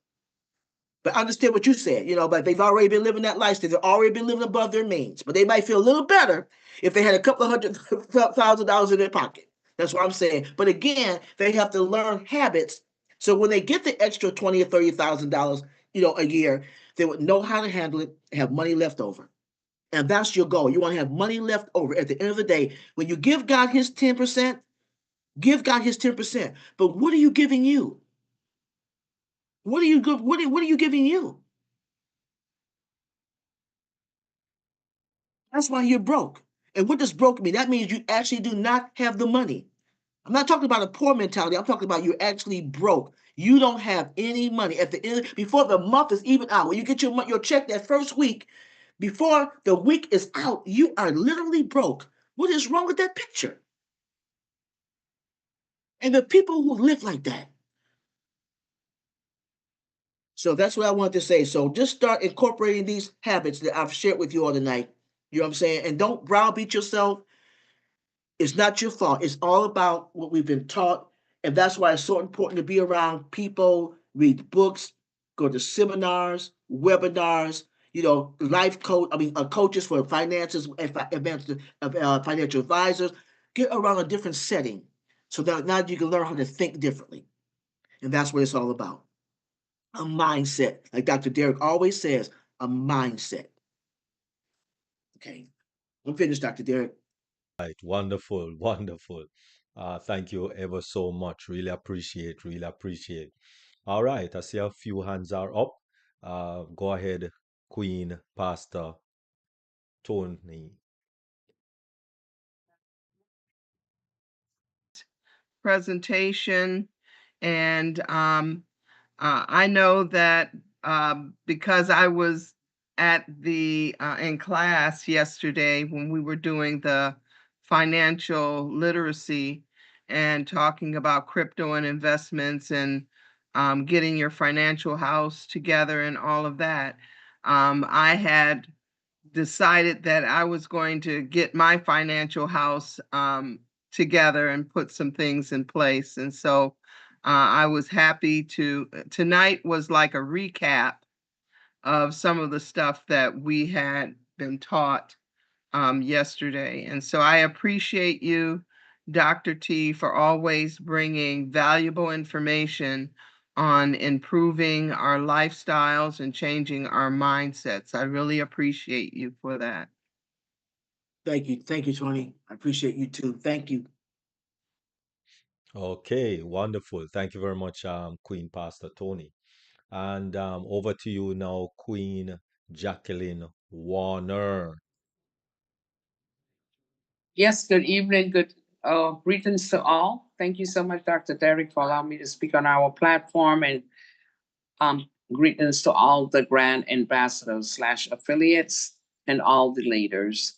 But I understand what you said, but they've already been living that lifestyle. They've already been living above their means. But they might feel a little better if they had a couple of $100,000 in their pocket. That's what I'm saying. But again, they have to learn habits. So when they get the extra $20,000 or $30,000, a year, they would know how to handle it, have money left over. And that's your goal. You want to have money left over at the end of the day. When you give God his 10%, give God his 10%. But what are you giving you? What are you giving you? That's why you're broke. And what does broke mean? That means you actually do not have the money. I'm not talking about a poor mentality. I'm talking about you're actually broke. You don't have any money at the end, before the month is even out. When you get your check that first week, before the week is out, you are literally broke. What is wrong with that picture? And the people who live like that. So that's what I wanted to say. So just start incorporating these habits that I've shared with you all tonight. You know what I'm saying? And don't browbeat yourself. It's not your fault. It's all about what we've been taught. And that's why it's so important to be around people, read books, go to seminars, webinars, life coaches for finances, financial advisors. Get around a different setting so that now you can learn how to think differently. And that's what it's all about. A mindset. Like Dr. Derek always says, a mindset. Okay. I'm finished, Dr. Derek. Right, wonderful, wonderful. Thank you ever so much. Really appreciate, really appreciate. All right, I see a few hands are up. Go ahead, Queen Pastor Tony. Presentation, and I know that because I was at the in class yesterday when we were doing the financial literacy and talking about crypto and investments and getting your financial house together and all of that. I had decided that I was going to get my financial house together and put some things in place. And so I was happy tonight was like a recap of some of the stuff that we had been taught yesterday. And so I appreciate you, Dr. T, for always bringing valuable information on improving our lifestyles and changing our mindsets. I really appreciate you for that. Thank you. Thank you, Tony. I appreciate you too. Thank you. Okay, wonderful. Thank you very much, Queen Pastor Tony. And over to you now, Queen Jacqueline Warner. Yes, good evening. Good greetings to all. Thank you so much, Dr. Derek, for allowing me to speak on our platform, and greetings to all the grand ambassadors slash affiliates and all the leaders.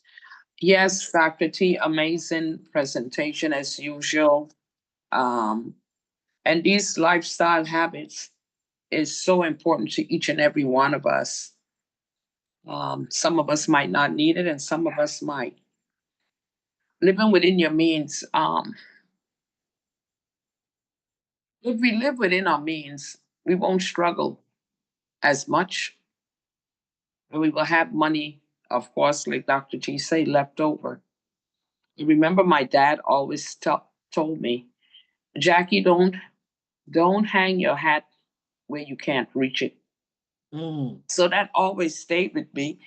Yes, Dr. T, amazing presentation as usual. Um, and these lifestyle habits is so important to each and every one of us. Some of us might not need it, and some of us might. Living within your means. If we live within our means, we won't struggle as much. And we will have money, of course, like Dr. G say, left over. I remember my dad always told me, Jackie, don't hang your hat where you can't reach it. So that always stayed with me.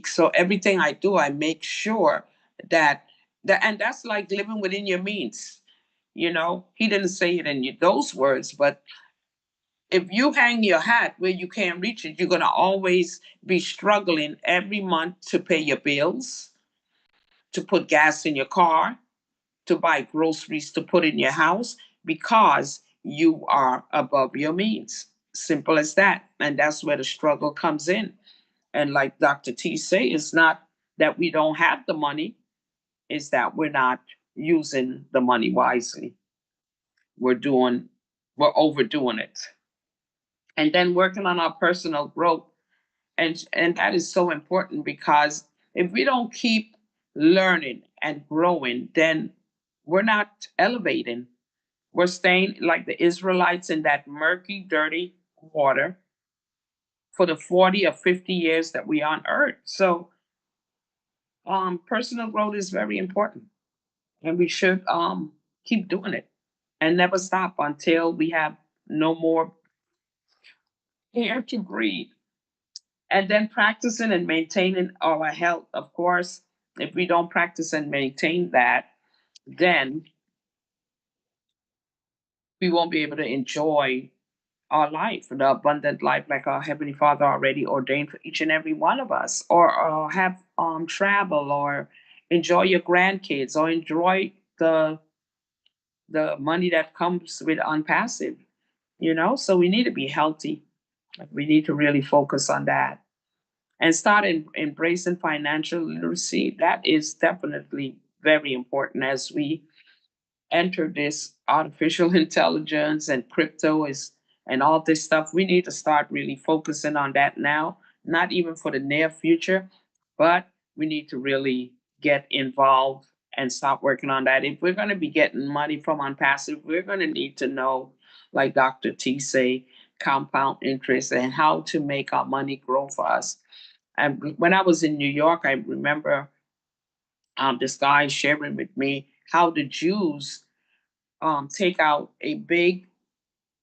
So everything I do, I make sure that and that's like living within your means. He didn't say it in those words, but if you hang your hat where you can't reach it, you're going to always be struggling every month to pay your bills, to put gas in your car, to buy groceries to put in your house, because you are above your means. Simple as that. And that's where the struggle comes in. And like Dr. T say, it's not that we don't have the money, it's that we're not using the money wisely. We're overdoing it. And then working on our personal growth. And that is so important because if we don't keep learning and growing, then we're not elevating. We're staying like the Israelites in that murky, dirty water for the 40 or 50 years that we on earth. So personal growth is very important. And we should keep doing it and never stop until we have no more air to breathe. And then practicing and maintaining our health. Of course, if we don't practice and maintain that, then we won't be able to enjoy our life, the abundant life like our Heavenly Father already ordained for each and every one of us, or have travel, or enjoy your grandkids, or enjoy the money that comes with unpassive, So we need to be healthy. We need to really focus on that and start embracing financial literacy. That is definitely very important as we enter this artificial intelligence and crypto is and all this stuff. We need to start really focusing on that now, not even for the near future, but we need to really get involved and start working on that. If we're going to be getting money from unpassive, we're going to need to know, like Dr. T say, compound interest and how to make our money grow for us. And when I was in New York, I remember this guy sharing with me how the Jews take out a big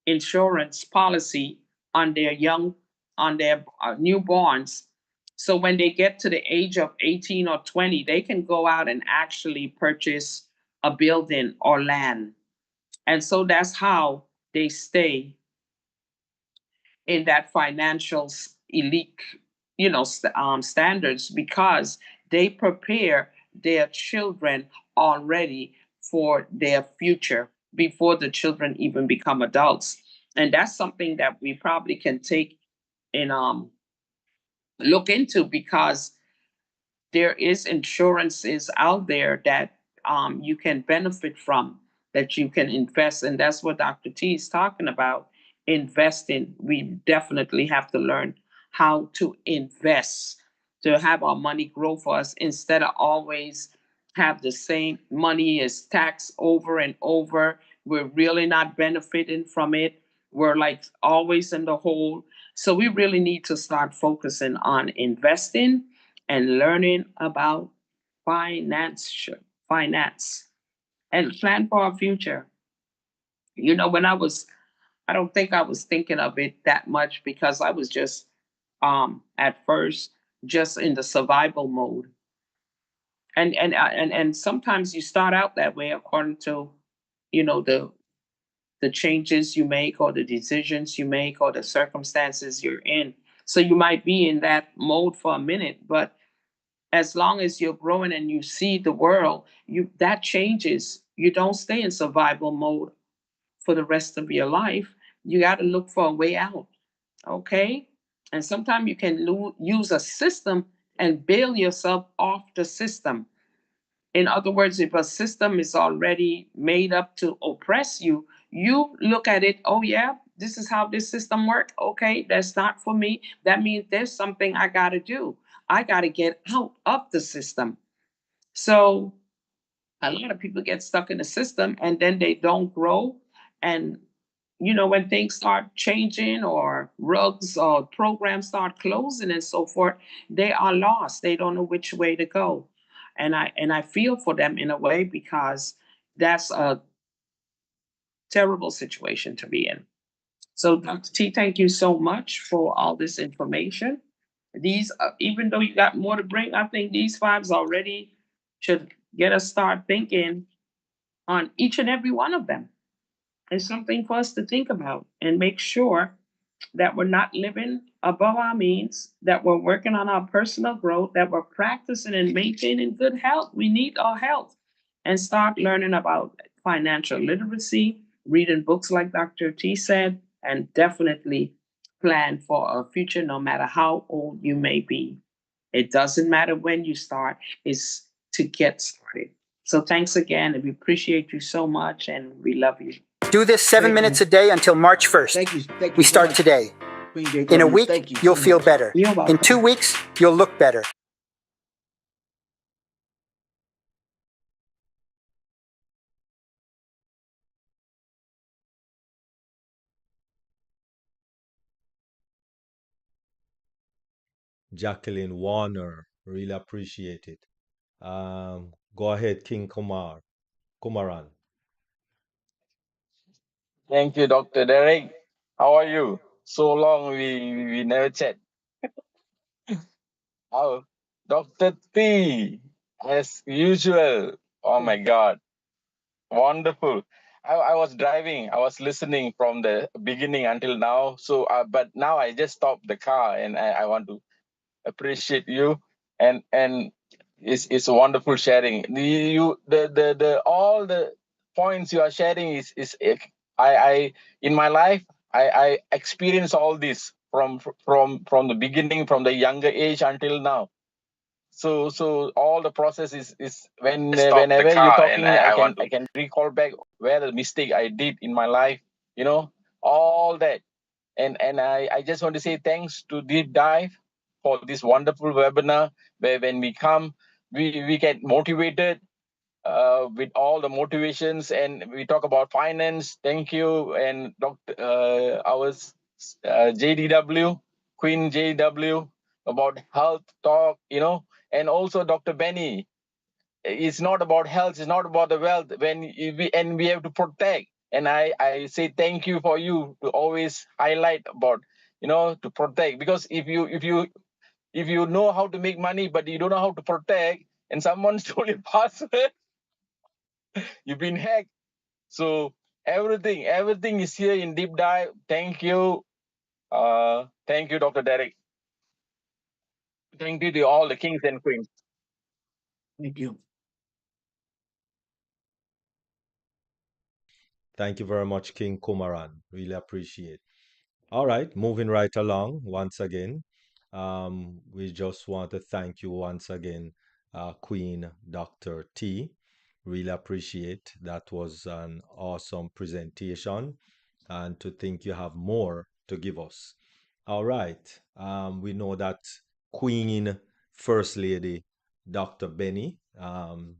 insurance policy on their newborns. So when they get to the age of 18 or 20, they can go out and actually purchase a building or land. And so that's how they stay in that financial elite, standards, because they prepare their children already for their future before the children even become adults. And that's something that we probably can take and look into, because there is insurances out there that you can benefit from, that you can invest, and that's what Dr. T is talking about. Investing, we definitely have to learn how to invest to have our money grow for us, instead of always have the same money is taxed over and over. We're really not benefiting from it. We're like always in the hole. So we really need to start focusing on investing and learning about finance and plan for our future. When I don't think I was thinking of it that much, because I was just at first just in the survival mode. And sometimes you start out that way according to, the changes you make, or the decisions you make, or the circumstances you're in. So you might be in that mode for a minute, but as long as you're growing and you see the world, that changes. You don't stay in survival mode for the rest of your life. You got to look for a way out. Okay. And sometimes you can use a system and build yourself off the system. In other words, if a system is already made up to oppress you, you look at it, oh yeah, this is how this system works. Okay, that's not for me. That means there's something I got to do. I got to get out of the system. So a lot of people get stuck in the system and then they don't grow. And when things start changing, or rugs or programs start closing and so forth, they are lost. They don't know which way to go. And I feel for them in a way, because that's a terrible situation to be in. So, Dr. T, thank you so much for all this information. These, even though you got more to bring, I think these fives already should get us start thinking on each and every one of them. It's something for us to think about and make sure that we're not living above our means, that we're working on our personal growth, that we're practicing and maintaining good health. We need our health, and start learning about financial literacy, reading books like Dr. T said, and definitely plan for a future no matter how old you may be. It doesn't matter when you start, it's to get started. So thanks again, and we appreciate you so much, and we love you. Do this 7 minutes a day until March 1st. Thank you. Thank you We so start much, today. Queen JW. In a week, Thank you you'll so feel much. better. You're In welcome. 2 weeks, you'll look better. Jacqueline Warner, really appreciate it. Go ahead, King Kumaran. Thank you, Dr. Derek. How are you? So long we never chat. How? Dr. T, as usual. Oh my God. Wonderful. I was driving, I was listening from the beginning until now. So, but now I just stopped the car and I want to appreciate you and it's a wonderful sharing. The all the points you are sharing is I in my life I experience all this from the beginning, from the younger age until now. So all the process is whenever you're talking, I can recall back where the mistake I did in my life, you know, all that. And I just want to say thanks to Deep Dive for this wonderful webinar where when we come, we get motivated with all the motivations and we talk about finance. Thank you. And Dr. Ours, JDW, Queen JW, about health talk, you know, and also Dr. Benny. It's not about health, it's not about the wealth. We have to protect. And I say thank you for you to always highlight about, you know, to protect. Because if you know how to make money but you don't know how to protect and someone stole your password, you've been hacked. So everything is here in deep dive. Thank you. Thank you, Dr. Derek. Thank you to all the kings and queens. Thank you. Thank you very much, King Kumaran. Really appreciate. All right, moving right along once again. We just want to thank you once again, Queen Dr. T. Really appreciate. That was an awesome presentation, and to think you have more to give us. All right, we know that Queen First Lady Dr. Benny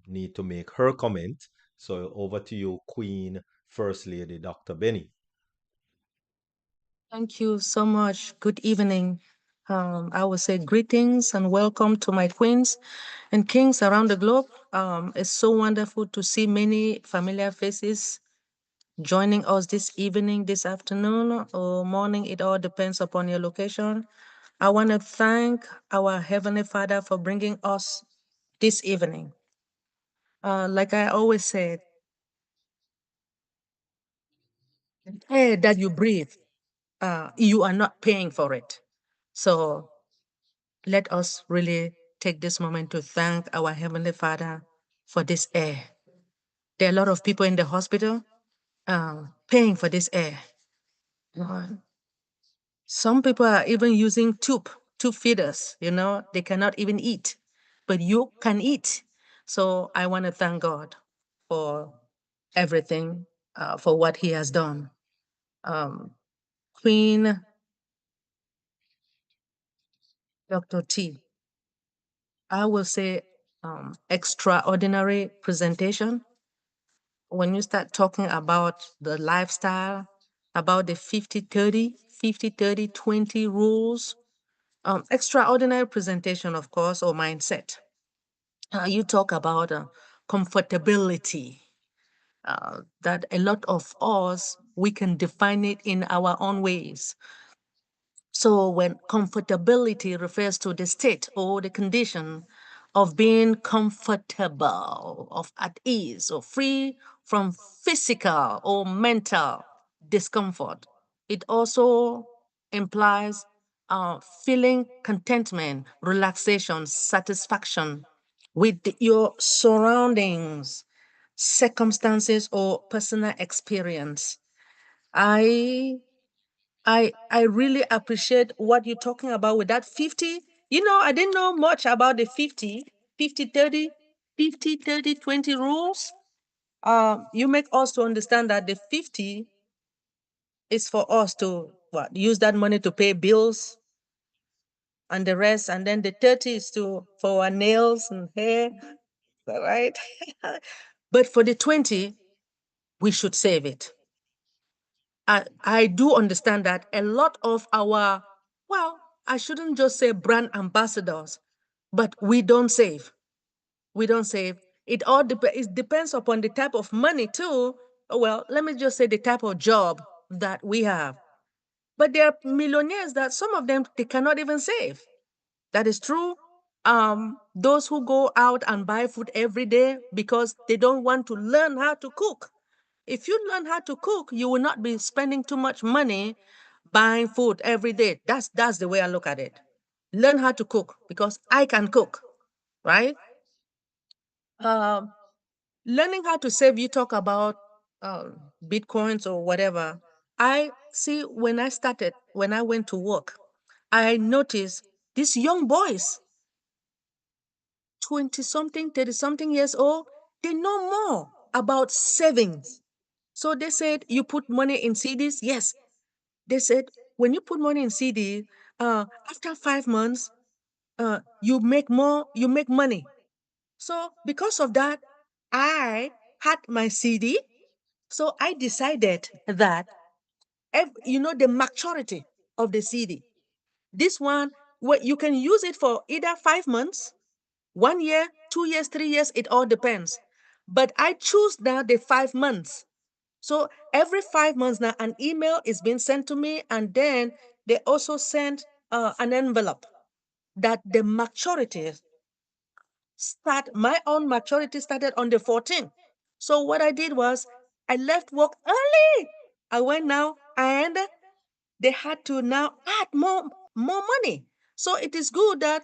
need to make her comment. So over to you, Queen First Lady Dr. Benny. Thank you so much. Good evening. I will say greetings and welcome to my queens and kings around the globe. It's so wonderful to see many familiar faces joining us this evening, this afternoon, or morning. It all depends upon your location. I want to thank our Heavenly Father for bringing us this evening. Like I always said, air that you breathe, you are not paying for it. So let us really take this moment to thank our Heavenly Father for this air. There are a lot of people in the hospital paying for this air. Some people are even using tube feeders, they cannot even eat, but you can eat. So I want to thank God for everything, for what He has done. Queen Dr. T, I will say extraordinary presentation. When you start talking about the lifestyle, about the 50-30, 50-30-20 rules, extraordinary presentation, of course, or mindset. You talk about comfortability, that a lot of us, we can define it in our own ways. So when comfortability refers to the state or the condition of being comfortable, of at ease, or free from physical or mental discomfort, it also implies feeling contentment, relaxation, satisfaction with your surroundings. circumstances or personal experience. I I really appreciate what you're talking about with that 50. You know, I didn't know much about the 50, 30, 20 rules. You make us to understand that the 50 is for us to what use that money to pay bills and the rest, and then the 30 is to for our nails and hair. All right. But for the 20, we should save it. I do understand that a lot of our, well, I shouldn't just say brand ambassadors, but we don't save. We don't save. It depends upon the type of money too. Well, let me just say the type of job that we have. But there are millionaires that some of them they cannot even save. That is true. Those who go out and buy food every day because they don't want to learn how to cook. If you learn how to cook, you will not be spending too much money buying food every day. That's the way I look at it. Learn how to cook because I can cook, right? Um, Learning how to save. You talk about bitcoins or whatever. I see when I went to work, I noticed these young boys, 20 something, 30 something years old, they know more about savings. So they said, you put money in CDs? Yes. They said, when you put money in CD, after 5 months, you make more, you make money. So because of that, I had my CD. So I decided that, the maturity of the CD. This one, what you can use it for either 5 months, 1 year, 2 years, 3 years, it all depends. But I choose now the 5 months. So every 5 months now, an email is being sent to me, and then they also send an envelope that the maturity my own maturity started on the 14th. So what I did was I left work early. I went now and they had to now add more money. So it is good that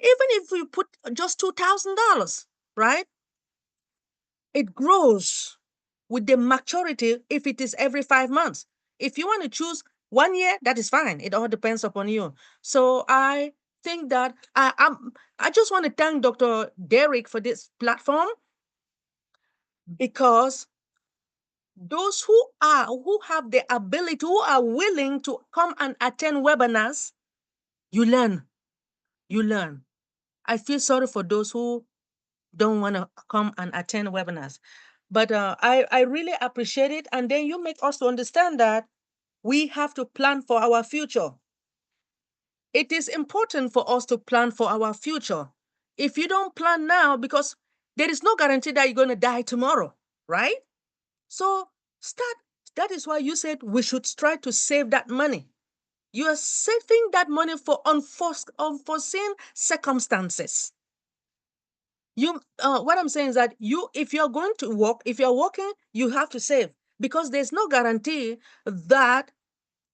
even if we put just $2,000, right? It grows with the maturity if it is every 5 months. If you want to choose 1 year, that is fine. It all depends upon you. So I think that I just want to thank Dr. Derek for this platform, because those who have the ability, who are willing to come and attend webinars, you learn. You learn. I feel sorry for those who don't want to come and attend webinars. But I really appreciate it. And then you make us to understand that we have to plan for our future. It is important for us to plan for our future. If you don't plan now, because there is no guarantee that you're going to die tomorrow, right? So start. That is why you said we should try to save that money. You are saving that money for unforeseen circumstances. What I'm saying is that if you're going to work, if you're working, you have to save, because there's no guarantee that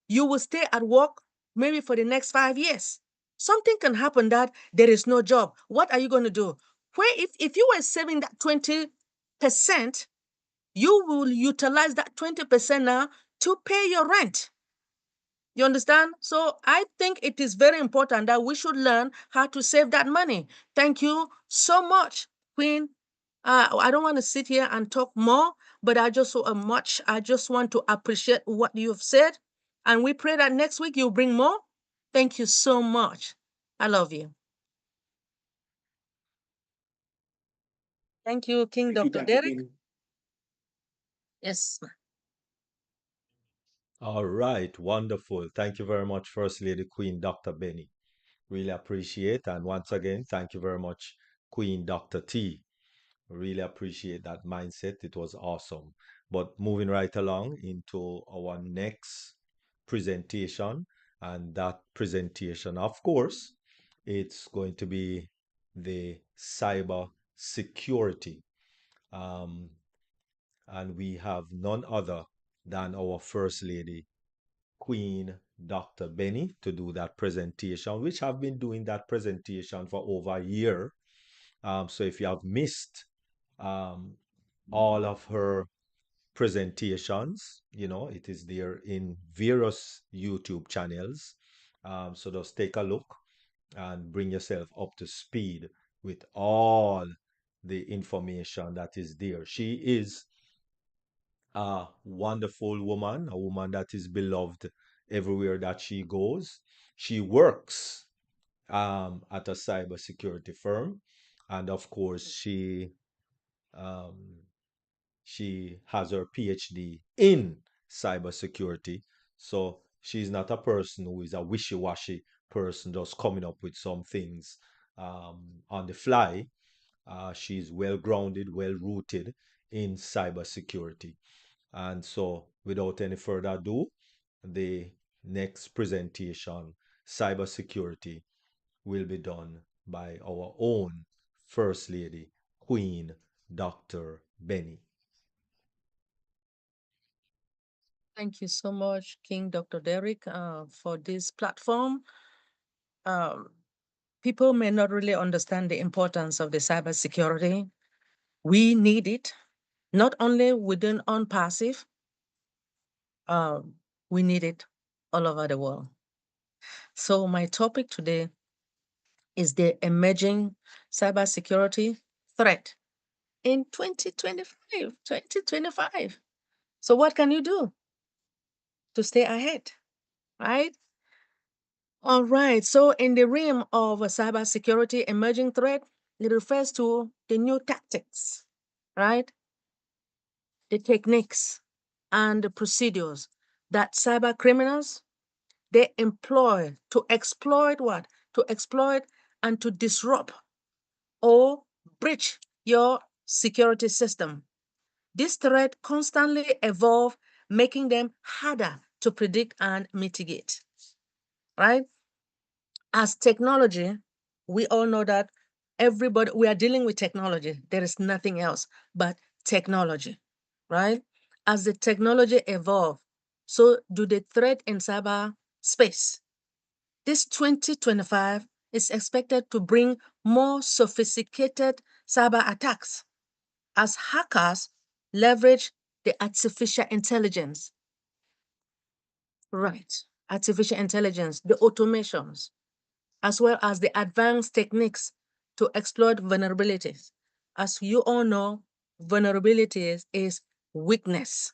you will stay at work maybe for the next 5 years. Something can happen that there is no job. What are you going to do? Where if you were saving that 20%, you will utilize that 20% now to pay your rent. You understand? So I think it is very important that we should learn how to save that money. Thank you so much, Queen. I don't want to sit here and talk more, but I just want to appreciate what you've said. And we pray that next week you'll bring more. Thank you so much. I love you. Thank you, King Dr. Derek. Yes. All right, wonderful. Thank you very much, First Lady Queen Dr. Benny. Really appreciate. And once again, thank you very much, Queen Dr. T. Really appreciate that mindset. It was awesome. But moving right along into our next presentation, and that presentation, of course, it's going to be the cyber security. Um, and we have none other than our First Lady, Queen Dr. Benny, to do that presentation, which have been doing that presentation for over a year. So if you have missed um, all of her presentations. It is there in various YouTube channels. So just take a look and bring yourself up to speed with all the information that is there. She is a wonderful woman, a woman that is beloved everywhere that she goes. She works at a cybersecurity firm, and of course, um, she has her PhD in cybersecurity. So she's not a person who is a wishy-washy person just coming up with some things on the fly. She's well grounded, well rooted in cybersecurity. And so, without any further ado, the next presentation, cybersecurity, will be done by our own First Lady, Queen Dr. Benny. Thank you so much, King Dr. Derek, for this platform. People may not really understand the importance of the cybersecurity. We need it, not only within OnPassive, we need it all over the world. So my topic today is the emerging cybersecurity threat in 2025. So what can you do to stay ahead, right? All right. So in the realm of cybersecurity emerging threat, it refers to the new tactics, right? The techniques and the procedures that cyber criminals they employ to exploit what? To exploit and to disrupt or breach your security system. This threat constantly evolve, making them harder to predict and mitigate, right? As technology, we all know that we are dealing with technology. There is nothing else but technology, right? As the technology evolve, so do the threat in cyber space. This 2025 is expected to bring more sophisticated cyber attacks as hackers leverage the artificial intelligence, right? Artificial intelligence, the automations, as well as the advanced techniques to exploit vulnerabilities. As you all know, vulnerabilities is weakness.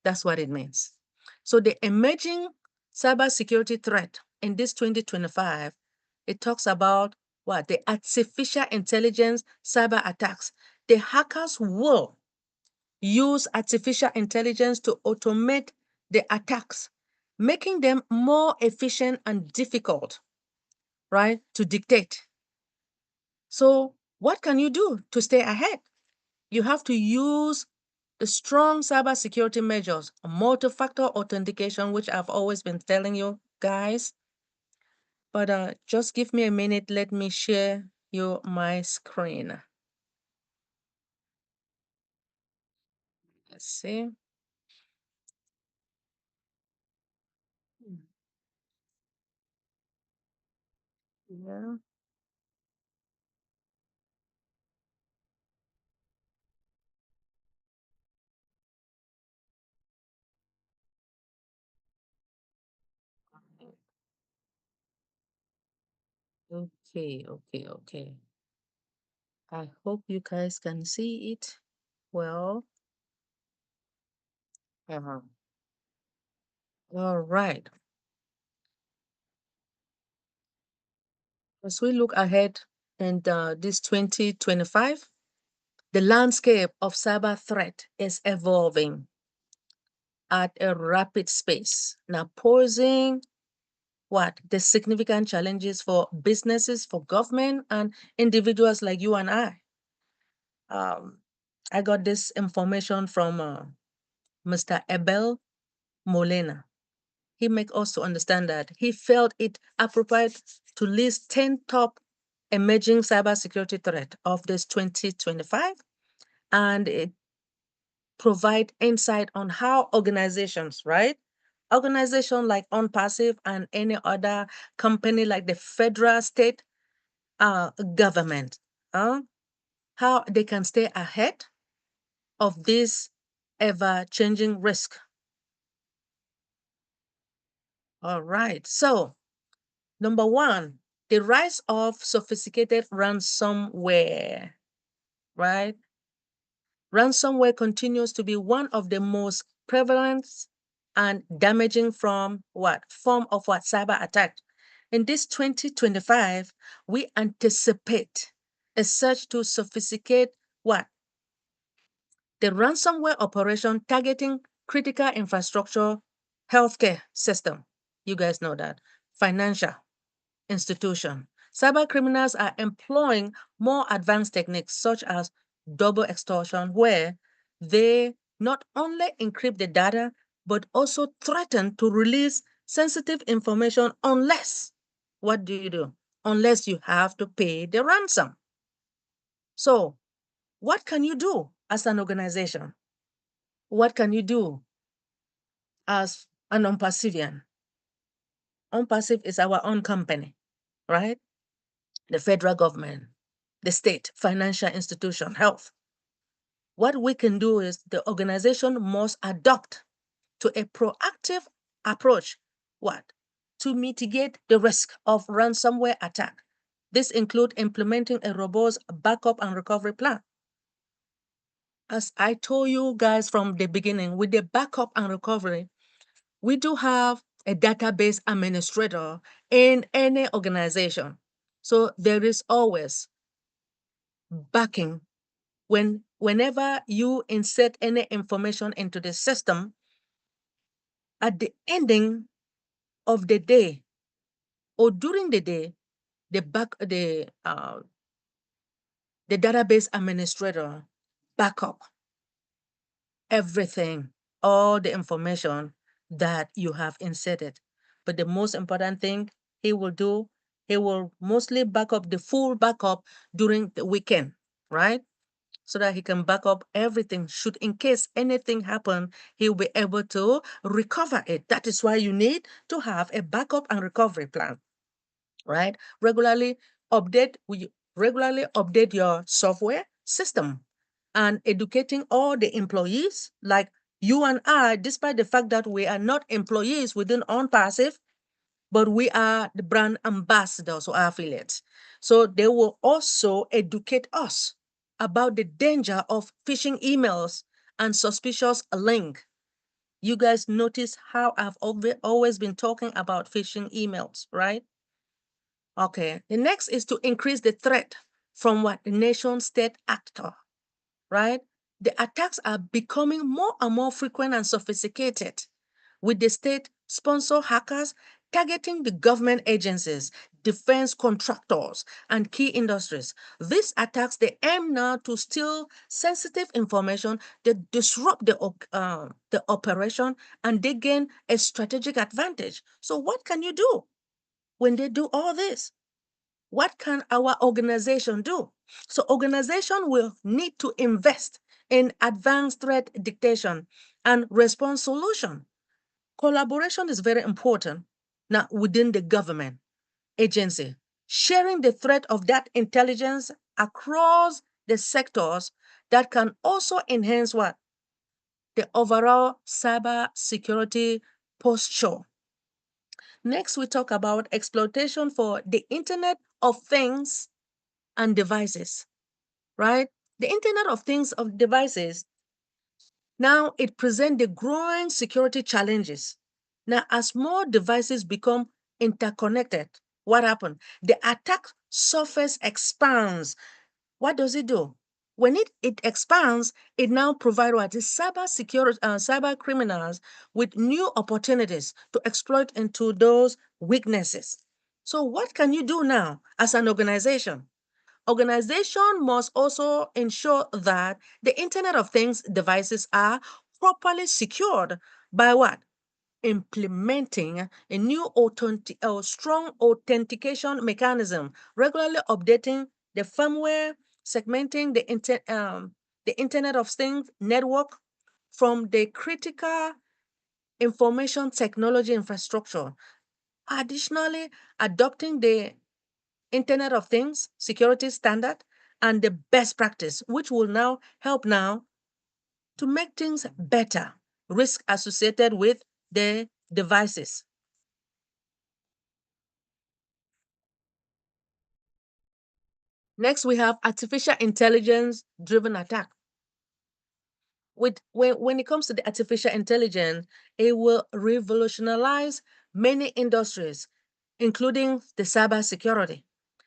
That's what it means. So the emerging cybersecurity threat in this 2025, it talks about what? The artificial intelligence cyber attacks. The hackers will use artificial intelligence to automate the attacks, making them more efficient and difficult, right, to dictate. So what can you do to stay ahead? You have to use the strong cybersecurity measures, multi-factor authentication, which I've always been telling you guys. But just give me a minute. Let me share you my screen. Let's see. Yeah. Okay. I hope you guys can see it well. Uh-huh. All right. As we look ahead in this 2025, the landscape of cyber threat is evolving at a rapid pace. Now, posing what? The significant challenges for businesses, for government, and individuals like you and I. I got this information from Mr. Abel Molina. He make us to understand that he felt it appropriate to list 10 top emerging cybersecurity threat of this 2025, and it provide insight on how organizations, right? Organizations like OnPassive and any other company like the federal state government, how they can stay ahead of this ever-changing risk. All right, so number one, the rise of sophisticated ransomware, right? Ransomware continues to be one of the most prevalent and damaging form of cyber attack. In this 2025, we anticipate a surge to sophisticate what? The ransomware operation targeting critical infrastructure, healthcare system. You guys know that. Financial institution. Cyber criminals are employing more advanced techniques such as double extortion, where they not only encrypt the data, but also threaten to release sensitive information unless, what do you do? Unless you have to pay the ransom. So, what can you do as an organization? What can you do as an Unpassivian? Unpassive is our own company, right? The federal government, the state, financial institution, health. What we can do is the organization must adopt to a proactive approach. What? To mitigate the risk of ransomware attack. This includes implementing a robust backup and recovery plan. As I told you guys from the beginning, with the backup and recovery, we do have a database administrator in any organization. So there is always backing whenever you insert any information into the system. At the ending of the day or during the day, the database administrator backup everything, all the information that you have inserted. But the most important thing he will do, he will mostly back up the full backup during the weekend, right? So that he can back up everything. Should in case anything happen, he'll be able to recover it. That is why you need to have a backup and recovery plan, right? Regularly update your software system and educating all the employees like you and I, despite the fact that we are not employees within OnPassive, but we are the brand ambassadors or affiliates. So they will also educate us about the danger of phishing emails and suspicious link. You guys notice how I've always been talking about phishing emails, right? Okay, the next is to increase the threat from what the nation state actor, right? The attacks are becoming more and more frequent and sophisticated, with the state sponsor hackers targeting the government agencies, defense contractors, and key industries. These attacks, they aim now to steal sensitive information, they disrupt the operation, and they gain a strategic advantage. So what can you do when they do all this? What can our organization do? So organization will need to invest in advanced threat detection and response solution. Collaboration is very important now within the government agency. Sharing the threat of that intelligence across the sectors that can also enhance what? The overall cyber security posture. Next, we talk about exploitation for the Internet of Things and devices, right? The Internet of Things of devices, now it presents the growing security challenges. Now, as more devices become interconnected, what happens? The attack surface expands. What does it do? When it expands, it now provides what is cyber criminals with new opportunities to exploit into those weaknesses. So, what can you do now as an organization? Organization must also ensure that the Internet of Things devices are properly secured by what? Implementing a new strong authentication mechanism, regularly updating the firmware, segmenting the Internet of Things network from the critical information technology infrastructure. Additionally, adopting the Internet of Things security standard and the best practice, which will now help now to make things better, risk associated with the devices. Next, we have artificial intelligence-driven attack. When it comes to the artificial intelligence, it will revolutionize many industries, including the cybersecurity.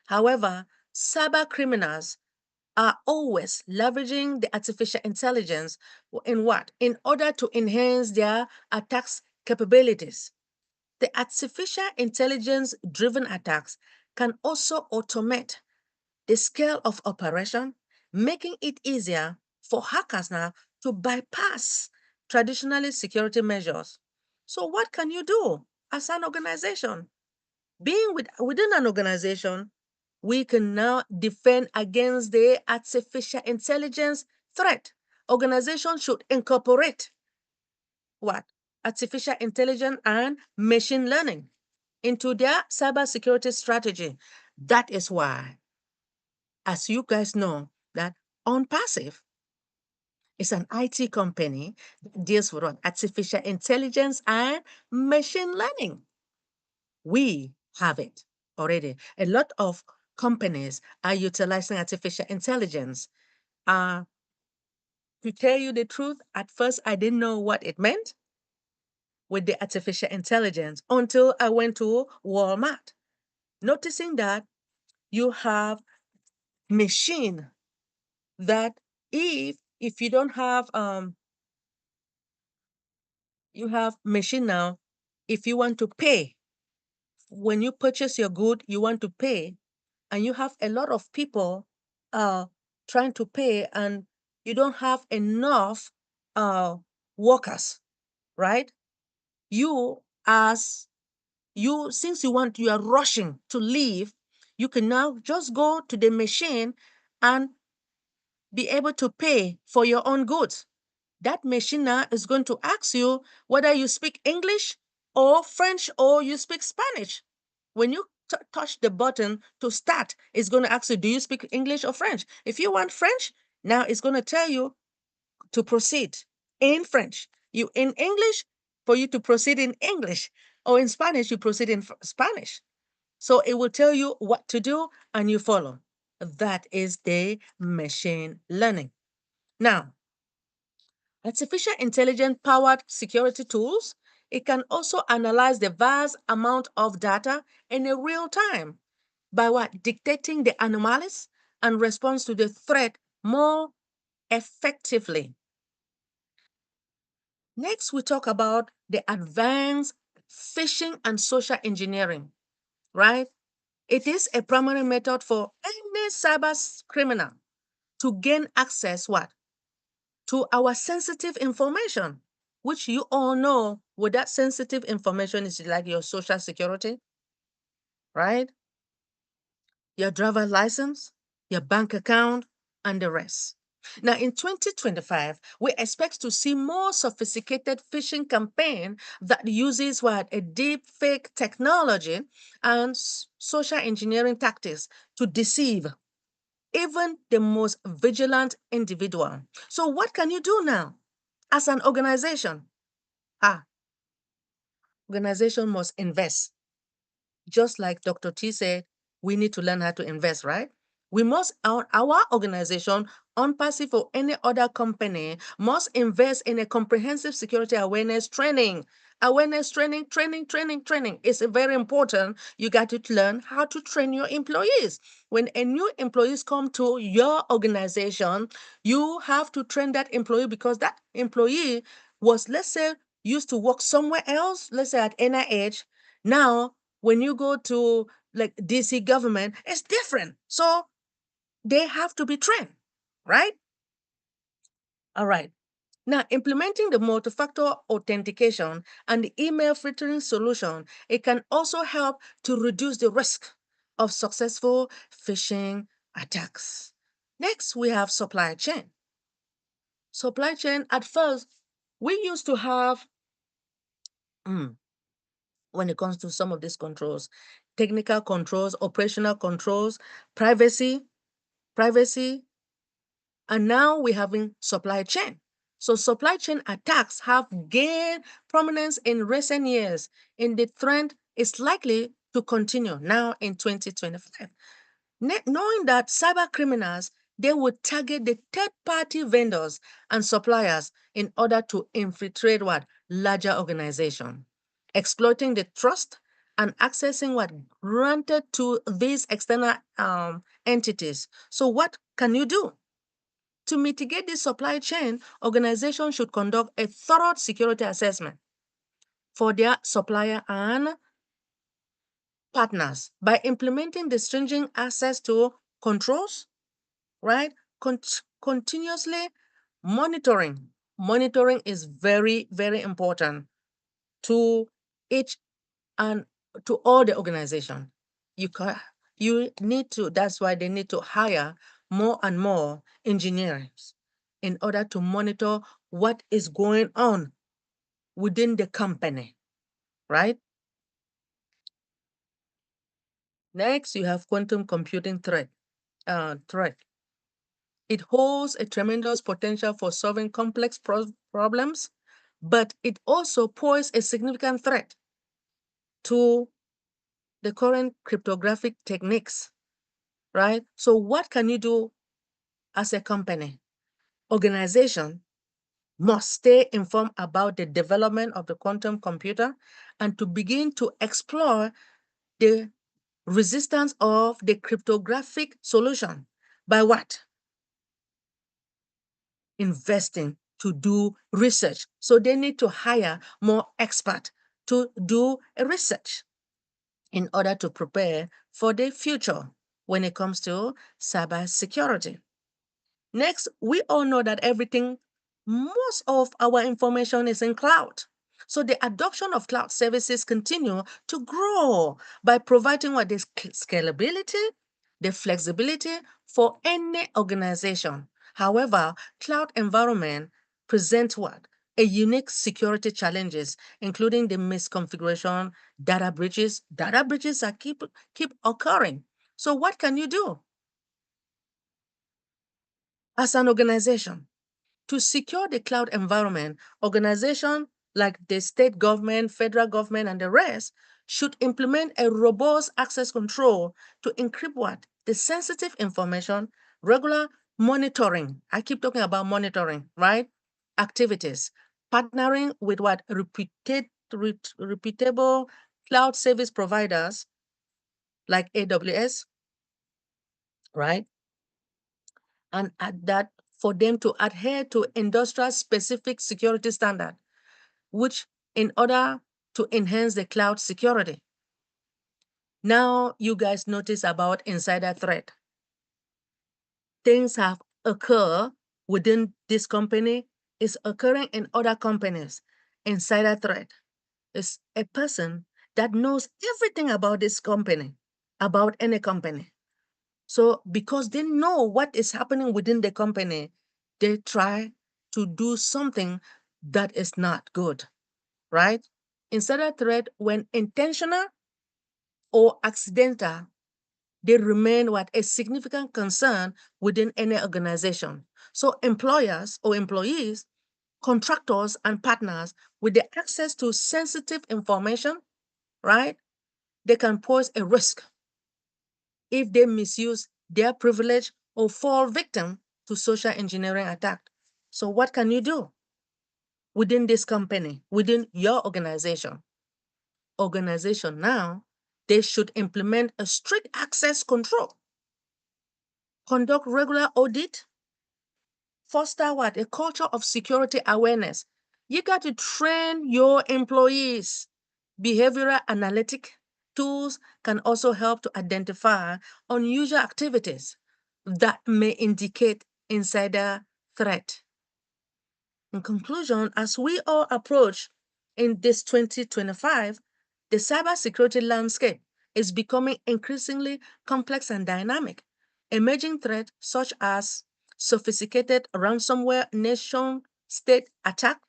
However, cyber criminals are always leveraging the artificial intelligence in what? In order to enhance their attacks capabilities. The artificial intelligence driven attacks can also automate the scale of operation, making it easier for hackers now to bypass traditional security measures. So what can you do as an organization? Being within an organization, we can now defend against the artificial intelligence threat. Organizations should incorporate what? Artificial intelligence and machine learning into their cybersecurity strategy. That is why, as you guys know, that OnPassive is an IT company that deals with artificial intelligence and machine learning. We have it already. A lot of companies are utilizing artificial intelligence. To tell you the truth, at first I didn't know what it meant with the artificial intelligence until I went to Walmart, noticing that you have machine that if you don't have you have machine now, if you want to pay, when you purchase your good, you want to pay, and you have a lot of people trying to pay, and you don't have enough workers, right? You as you since you are rushing to leave, you can now just go to the machine and be able to pay for your own goods. That machine now is going to ask you whether you speak English or French or you speak Spanish. When you touch the button to start, it's going to ask you, do you speak English or French? If you want French, now it's going to tell you to proceed in French. You in English, for you to proceed in English, or in Spanish, you proceed in Spanish. So it will tell you what to do and you follow. That is the machine learning. Now, artificial intelligence powered security tools, it can also analyze the vast amount of data in a real time by what? Dictating the anomalies and response to the threat more effectively. Next, we talk about the advanced phishing and social engineering, right? It is a primary method for any cyber criminal to gain access what? To our sensitive information, which you all know what that sensitive information is, like your social security, right? Your driver license, your bank account, and the rest. Now, in 2025, we expect to see more sophisticated phishing campaign that uses what? A deep fake technology and social engineering tactics to deceive even the most vigilant individual. So what can you do now as an organization? Organization must invest. Just like Dr. T said, we need to learn how to invest, right? We must, our organization, OnPassive or any other company, must invest in a comprehensive security awareness training. Awareness training. It's very important. You got to learn how to train your employees. When a new employees come to your organization, you have to train that employee because that employee was, let's say, used to work somewhere else, let's say at NIH. Now, when you go to like DC government, it's different. So they have to be trained, right? All right. Now, implementing the multi-factor authentication and the email filtering solution, it can also help to reduce the risk of successful phishing attacks. Next, we have supply chain. Supply chain, at first, we used to have, when it comes to some of these controls, technical controls, operational controls, privacy, and now we're having supply chain. So supply chain attacks have gained prominence in recent years, and the trend is likely to continue now in 2025. Knowing that cyber criminals, they would target the third-party vendors and suppliers in order to infiltrate what? Larger organizations, exploiting the trust and accessing what granted to these external entities. So what can you do? To mitigate this supply chain, organizations should conduct a thorough security assessment for their supplier and partners by implementing the stringent access to controls, right? Continuously monitoring. Monitoring is very, very important to each and to all the organization. You need to, that's why they need to hire more and more engineers in order to monitor what is going on within the company, right? Next, you have quantum computing threat. It holds a tremendous potential for solving complex problems, but it also poses a significant threat to the current cryptographic techniques, right? So what can you do as a company? Organization must stay informed about the development of the quantum computer and to begin to explore the resistance of the cryptographic solution by what? Investing to do research. So they need to hire more experts to do a research in order to prepare for the future when it comes to cybersecurity. Next, we all know that most of our information is in cloud. So the adoption of cloud services continue to grow by providing what is scalability, the flexibility for any organization. However, cloud environment present what? A unique security challenges, including the misconfiguration, data breaches. Data breaches are keep occurring. So what can you do as an organization? To secure the cloud environment, organizations like the state government, federal government, and the rest should implement a robust access control to encrypt what? The sensitive information, regular monitoring. I keep talking about monitoring, right? Activities, partnering with what? Repeatable cloud service providers like AWS, right? And at that for them to adhere to industrial specific security standard, which in order to enhance the cloud security. Now you guys notice about insider threat. Things have occurred within this company, is occurring in other companies. Insider threat is a person that knows everything about this company, about any company. So because they know what is happening within the company, they try to do something that is not good, right? Insider threat, when intentional or accidental, they remain what? A significant concern within any organization. So employers or employees, contractors and partners with the access to sensitive information, right? They can pose a risk if they misuse their privilege or fall victim to social engineering attack. So what can you do within this company, within your organization? Organization now, they should implement a strict access control, conduct regular audit, foster what? A culture of security awareness. You got to train your employees. Behavioral analytic tools can also help to identify unusual activities that may indicate insider threat. In conclusion, as we all approach in this 2025, the cybersecurity landscape is becoming increasingly complex and dynamic. Emerging threats such as sophisticated ransomware, nation-state attack,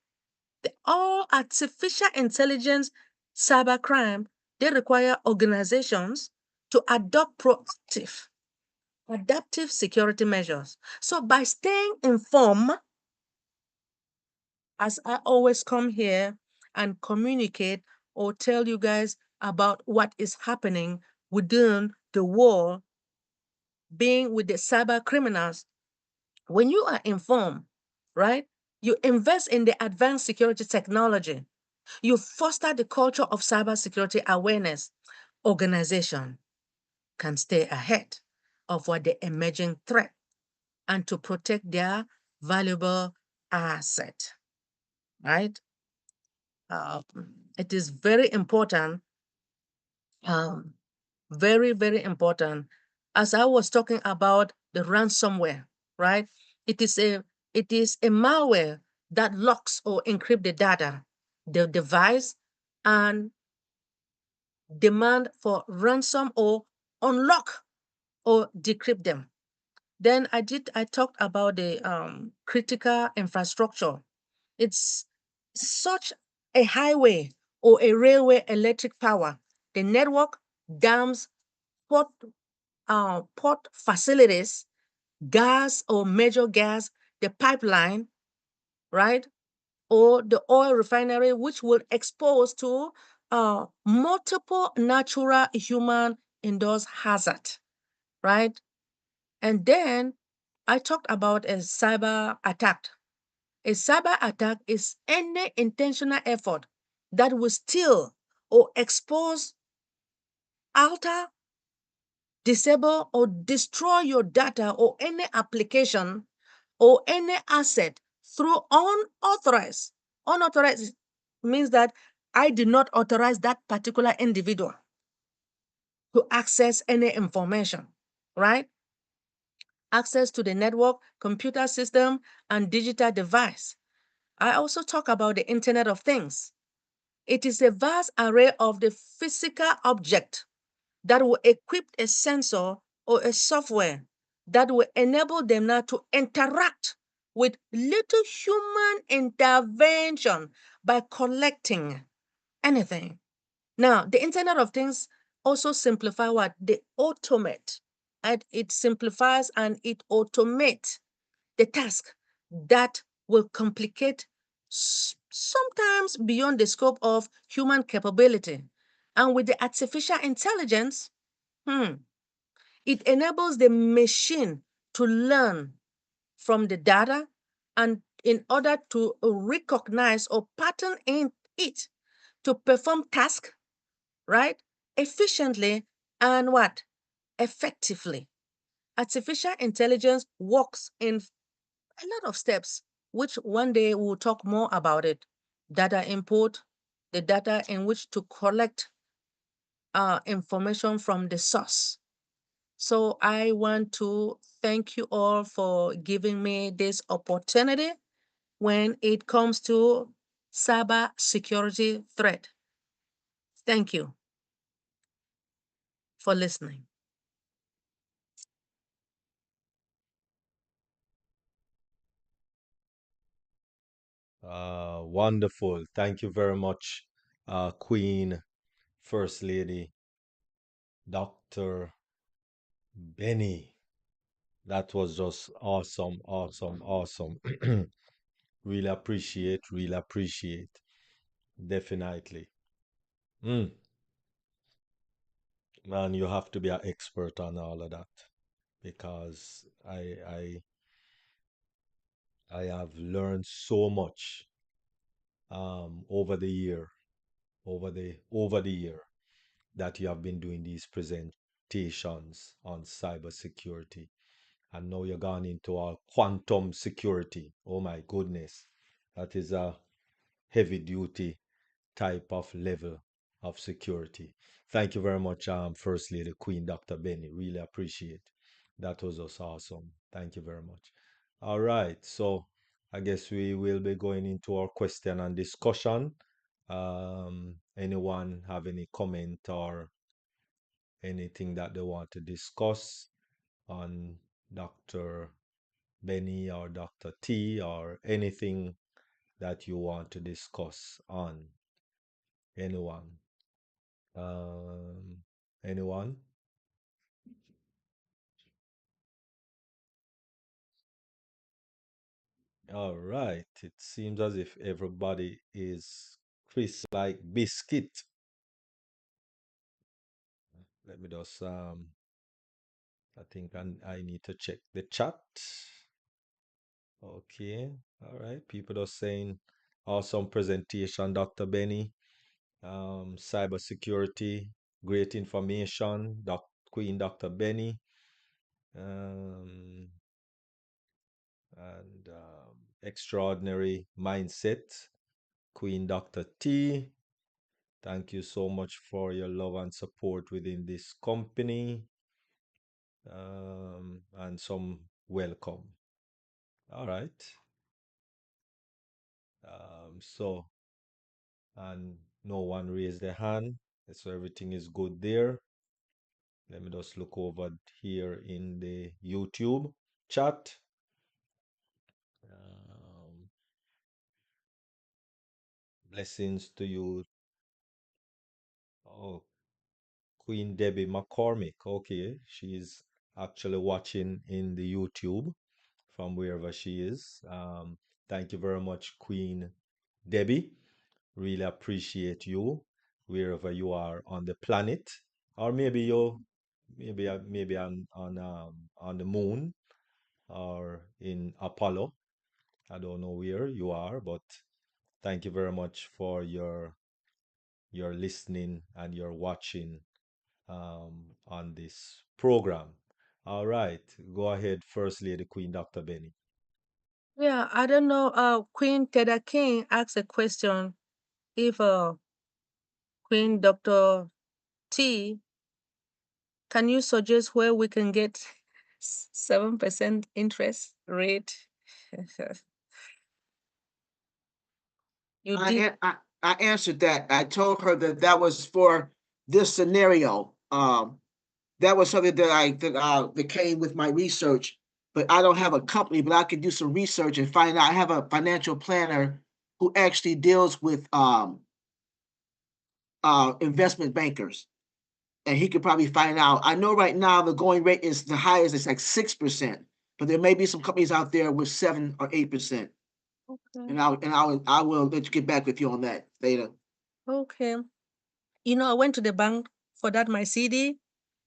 all artificial intelligence, cybercrime, they require organizations to adopt proactive, adaptive security measures. So by staying informed as I always come here and communicate or tell you guys about what is happening within the war, being with the cyber criminals, when you are informed, right, you invest in the advanced security technology, you foster the culture of cybersecurity awareness, organization can stay ahead of what the emerging threat and to protect their valuable asset, right? Uh, it is very important, um, very, very important. As I was talking about the ransomware, right? It is a malware that locks or encrypt the data, the device, and demand for ransom or unlock or decrypt them. Then I talked about the critical infrastructure. It's such a highway or a railway electric power. The network, dams, port, port facilities, gas or major gas, the pipeline, right? Or the oil refinery, which will expose to multiple natural human induced hazard, right? And then I talked about a cyber attack. A cyber attack is any intentional effort that will steal or expose, alter, disable, or destroy your data or any application or any asset through unauthorized. Unauthorized means that I did not authorize that particular individual to access any information, right? Access to the network, computer system, and digital device. I also talk about the Internet of Things. It is a vast array of the physical object that will equip a sensor or a software that will enable them now to interact with little human intervention by collecting anything. Now, the Internet of Things also simplify what? They automate. And it simplifies and it automates the task that will complicate sometimes beyond the scope of human capability. And with the artificial intelligence, it enables the machine to learn from the data and in order to recognize or pattern in it to perform tasks, right? Efficiently and what? Effectively. Artificial intelligence works in a lot of steps, which one day we'll talk more about it. Data input, the data in which to collect information from the source. So I want to thank you all for giving me this opportunity when it comes to cyber security threat. Thank you for listening. Wonderful. Thank you very much, Queen, First Lady, Dr. Benny. That was just awesome, awesome, awesome. Really appreciate, really appreciate. Definitely. Mm, man, you have to be an expert on all of that because I have learned so much over the year, over the year that you have been doing these presentations on cybersecurity. And now you're gone into our quantum security. Oh my goodness. That is a heavy duty type of level of security. Thank you very much, First Lady Queen Dr. Benny. Really appreciate. That was just awesome. Thank you very much. All right, so I guess we will be going into our question and discussion. Anyone have any comment or anything that they want to discuss on Dr. Benny or Dr. T or anything that you want to discuss on anyone? Anyone? All right. It seems as if everybody is crisp like biscuit. Let me just I think I need to check the chat. Okay. All right. People are saying awesome presentation, Dr. Benny. Cybersecurity, great information, Queen Dr. Benny. Um, and extraordinary mindset, Queen Dr. T. Thank you so much for your love and support within this company, and some welcome. All right. So, and no one raised their hand, so everything is good there. Let me just look over here in the YouTube chat. Blessings to you. Oh, Queen Debbie McCormick. Okay, she's actually watching in the YouTube from wherever she is. Thank you very much, Queen Debbie. Really appreciate you wherever you are on the planet, or maybe you, maybe on the moon or in Apollo. I don't know where you are, but thank you very much for your listening and your watching on this program. All right, go ahead, First Lady Queen Dr. Benny. Yeah, I don't know. Queen Teda King asked a question. If Queen Dr. T, can you suggest where we can get 7% interest rate? You did. I answered that. I told her that that was for this scenario. That was something that came with my research. But I don't have a company, but I could do some research and find out. I have a financial planner who actually deals with investment bankers, and he could probably find out. I know right now the going rate is the highest is like 6%, but there may be some companies out there with 7 or 8%. Okay. And I will let you get back with you on that later. Okay. You know, I went to the bank for that my CD.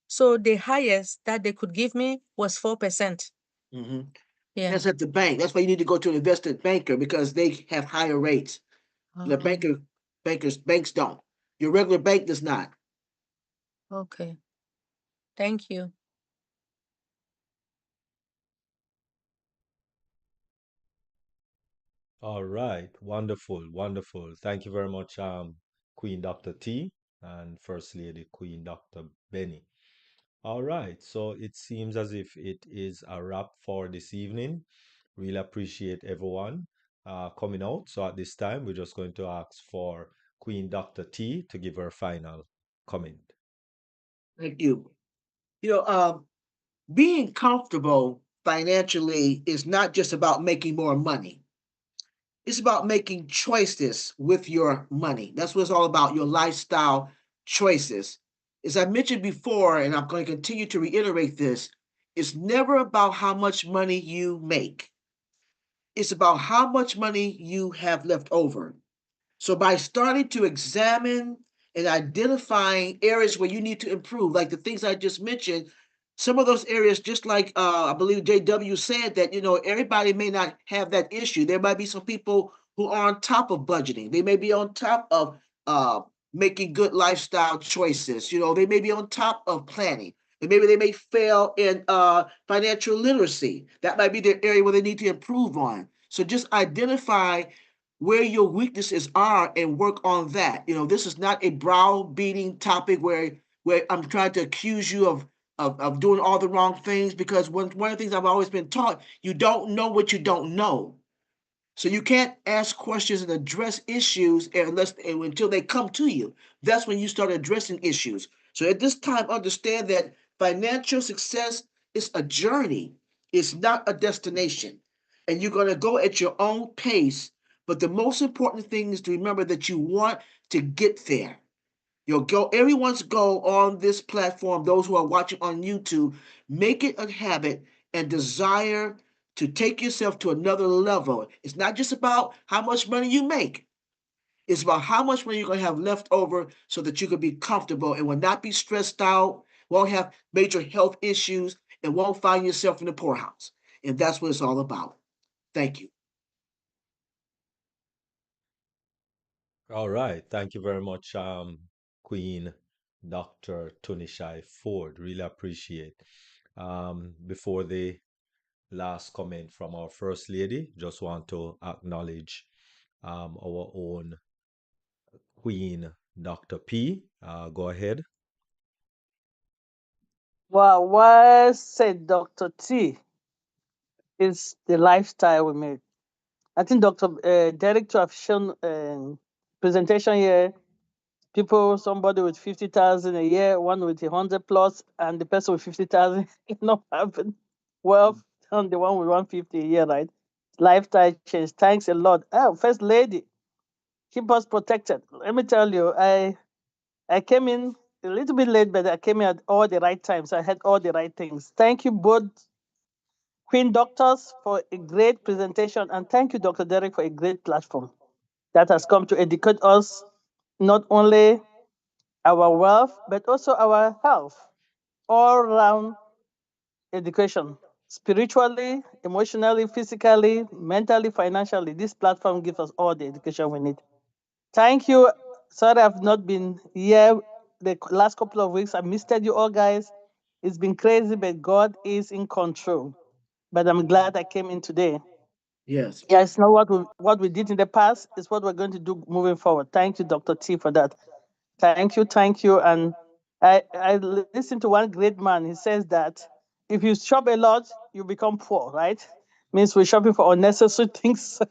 So the highest that they could give me was 4%. Mm-hmm. Yeah. That's at the bank. That's why you need to go to an investment banker because they have higher rates. The banks don't. Your regular bank does not. Okay. Thank you. All right, wonderful, wonderful. Thank you very much, Queen Dr. T and First Lady Queen Dr. Benny. All right, so it seems as if it is a wrap for this evening. Really appreciate everyone coming out. So at this time, we're just going to ask for Queen Dr. T to give her final comment. Thank you. You know, being comfortable financially is not just about making more money. It's about making choices with your money. That's what it's all about, your lifestyle choices. As I mentioned before, and I'm going to continue to reiterate this, it's never about how much money you make. It's about how much money you have left over. So by starting to examine and identifying areas where you need to improve, like the things I just mentioned, some of those areas, just like I believe JW said that everybody may not have that issue. There might be some people who are on top of budgeting. They may be on top of uh, making good lifestyle choices. They may be on top of planning. And maybe they may fail in financial literacy. That might be the area where they need to improve on. So just identify where your weaknesses are and work on that. This is not a browbeating topic where I'm trying to accuse you of doing all the wrong things, because one of the things I've always been taught, you don't know what you don't know. So you can't ask questions and address issues until they come to you. That's when you start addressing issues. So at this time, understand that financial success is a journey. It's not a destination. And you're going to go at your own pace. But the most important thing is to remember that you want to get there. Everyone's goal on this platform, those who are watching on YouTube, make it a habit and desire to take yourself to another level. It's not just about how much money you make. It's about how much money you're going to have left over so that you can be comfortable and will not be stressed out, won't have major health issues, and won't find yourself in the poorhouse. And that's what it's all about. Thank you. All right. Thank you very much, Queen Dr. Tunishai Ford. Really appreciate. Before the last comment from our First Lady, just want to acknowledge our own Queen Dr. P. Go ahead. Wow, what said Dr. T is the lifestyle we made. I think Dr. Derek to have shown presentation here. People, somebody with 50,000 a year, one with 100 plus, and the person with 50,000 not having wealth, and the one with 150 a year, right? Lifestyle change. Thanks a lot. Oh, First Lady, keep us protected. Let me tell you, I came in a little bit late, but I came in at all the right times. I had all the right things. Thank you both, Queen Doctors, for a great presentation, and thank you, Dr. Derek, for a great platform that has come to educate us not only our wealth, but also our health, all round education, spiritually, emotionally, physically, mentally, financially. This platform gives us all the education we need. Thank you. Sorry, I've not been here the last couple of weeks. I missed you all, guys. It's been crazy, but God is in control. But I'm glad I came in today. Yes. Yeah, it's not what we did in the past. It's what we're going to do moving forward. Thank you, Dr. T, for that. Thank you. And I listened to one great man. He says that if you shop a lot, you become poor, right? Means we're shopping for unnecessary things.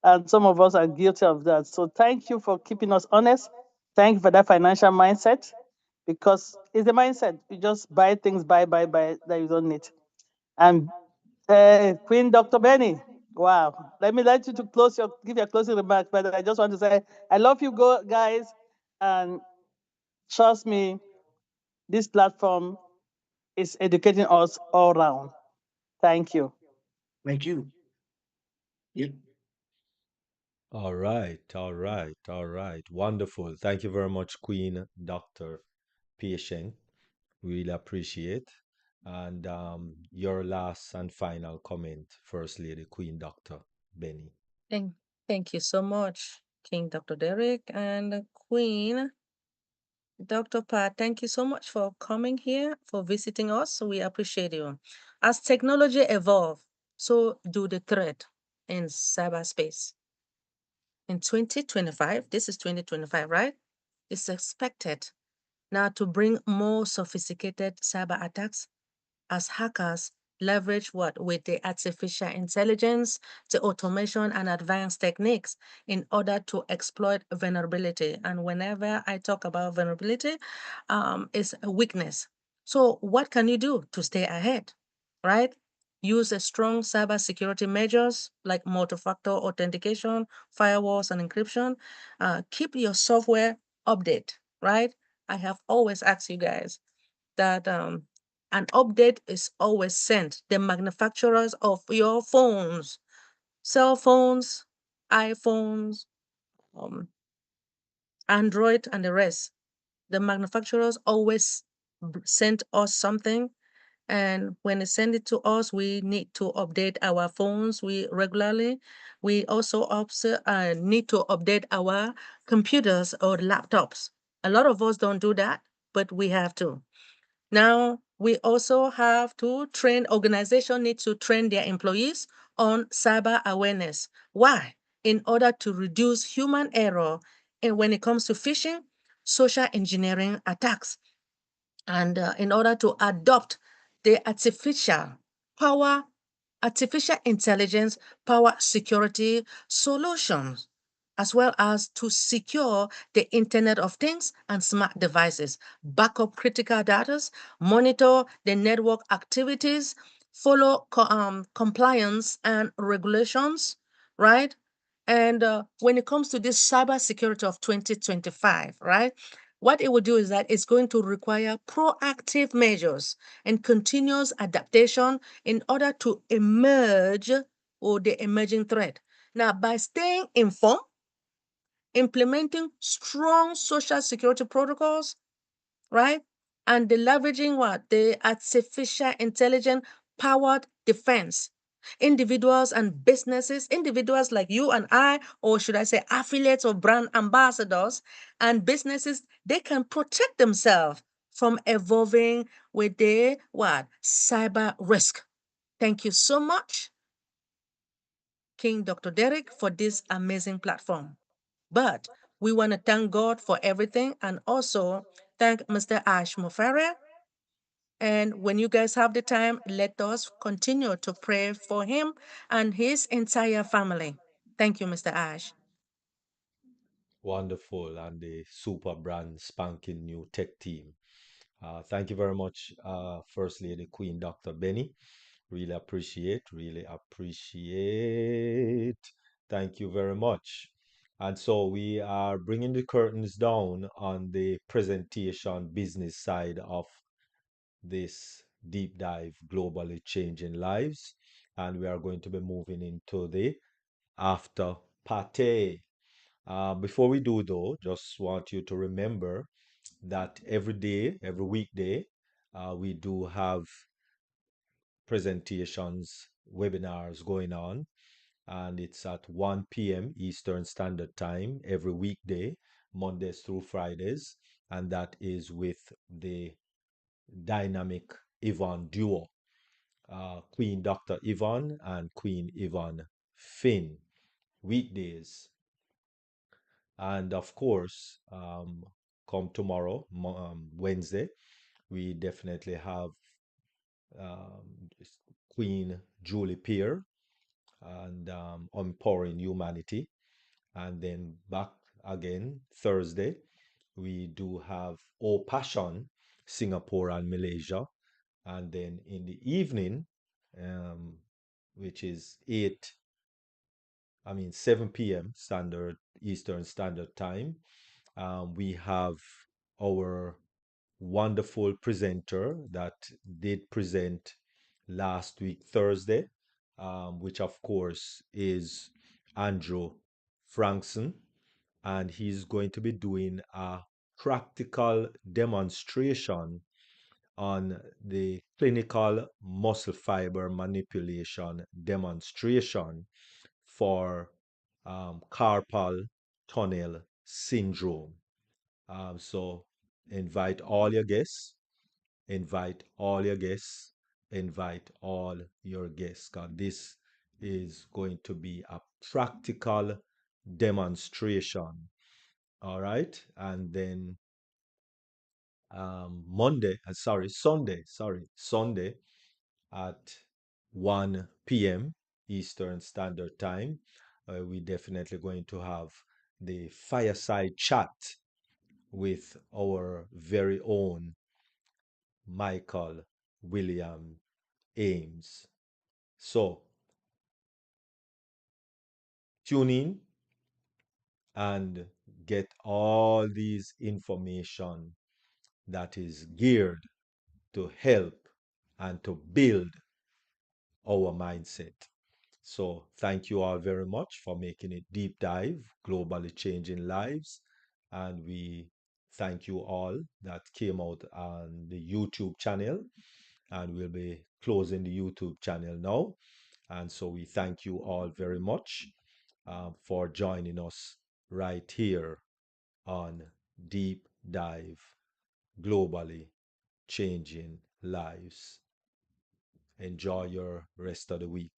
And some of us are guilty of that. So thank you for keeping us honest. Thank you for that financial mindset because it's a mindset. You just buy things, buy that you don't need. And Queen Dr. Benny, wow. Let you to give your closing remarks, but I just want to say I love you, guys, and trust me, this platform is educating us all around. Thank you. Thank you. Yep. All right, all right, all right. Wonderful. Thank you very much, Queen Dr. Patient. Really appreciate. And your last and final comment, First Lady Queen Dr. Benny. Thank, thank you so much, King Dr. Derek and Queen Dr. Pat. Thank you so much for coming here, for visiting us. We appreciate you. As technology evolves, so do the threat in cyberspace. In 2025, this is 2025, right? It's expected now to bring more sophisticated cyber attacks as hackers leverage what with the artificial intelligence, the automation and advanced techniques in order to exploit vulnerability. And whenever I talk about vulnerability, it's a weakness. So what can you do to stay ahead, right? Use a strong cybersecurity measures like multi-factor authentication, firewalls, and encryption. Keep your software update, right? I have always asked you guys that an update is always sent. The manufacturers of your phones, cell phones, iPhones, um, Android, and the rest, the manufacturers always send us something. And when they send it to us, we need to update our phones regularly. We also need to update our computers or laptops. A lot of us don't do that, but we have to. Now, we also have to train, organization needs to train their employees on cyber awareness. Why? In order to reduce human error and when it comes to phishing, social engineering attacks, and in order to adopt the power, artificial intelligence, power security solutions, as well as to secure the Internet of Things and smart devices, backup critical data, monitor the network activities, follow compliance and regulations, right? And when it comes to this cybersecurity of 2025, right? what it will do is that it's going to require proactive measures and continuous adaptation in order to emerge or the emerging threat. Now, by staying informed, implementing strong social security protocols, right? And the leveraging what? The artificial intelligence powered defense. Individuals and businesses, individuals like you and I, or should I say affiliates or brand ambassadors and businesses, they can protect themselves from evolving with the what? Cyber risk. Thank you so much, King Dr. Derek, for this amazing platform. But we want to thank God for everything and also thank Mr. Ash Mufare. And when you guys have the time, let us continue to pray for him and his entire family. Thank you, Mr. Ash. Wonderful. And the super brand spanking new tech team. Thank you very much, First Lady Queen Dr. Benny. Really appreciate, really appreciate. Thank you very much. And so we are bringing the curtains down on the presentation business side of this deep dive, globally changing lives. And we are going to be moving into the after party. Before we do though, just want you to remember that every day, every weekday, we do have presentations, webinars going on, and it's at 1 p.m. Eastern Standard Time every weekday, Mondays through Fridays, and that is with the dynamic Yvonne duo, Queen Dr. Yvonne and Queen Yvonne Finn, weekdays. And of course, come tomorrow, Wednesday, we definitely have um, Queen Julie Peer and Empowering Humanity. And then back again Thursday, we do have Oh Passion, Singapore and Malaysia. And then in the evening, um, which is 7 p.m. Standard Eastern Standard Time, we have our wonderful presenter that did present last week, Thursday, which of course is Andrew Frankson. And he's going to be doing a practical demonstration on the clinical muscle fiber manipulation demonstration for carpal tunnel syndrome. So invite all your guests, invite all your guests, invite all your guests, because this is going to be a practical demonstration. All right. And then Sunday at 1 p.m. Eastern Standard Time, we definitely going to have the fireside chat with our very own Michael William Ames. So tune in and get all these information that is geared to help and to build our mindset. So thank you all very much for making it deep dive, globally changing lives. And we thank you all that came out on the YouTube channel. And we'll be closing the YouTube channel now. And so we thank you all very much for joining us right here on Deep Dive, Globally Changing Lives. Enjoy your rest of the week.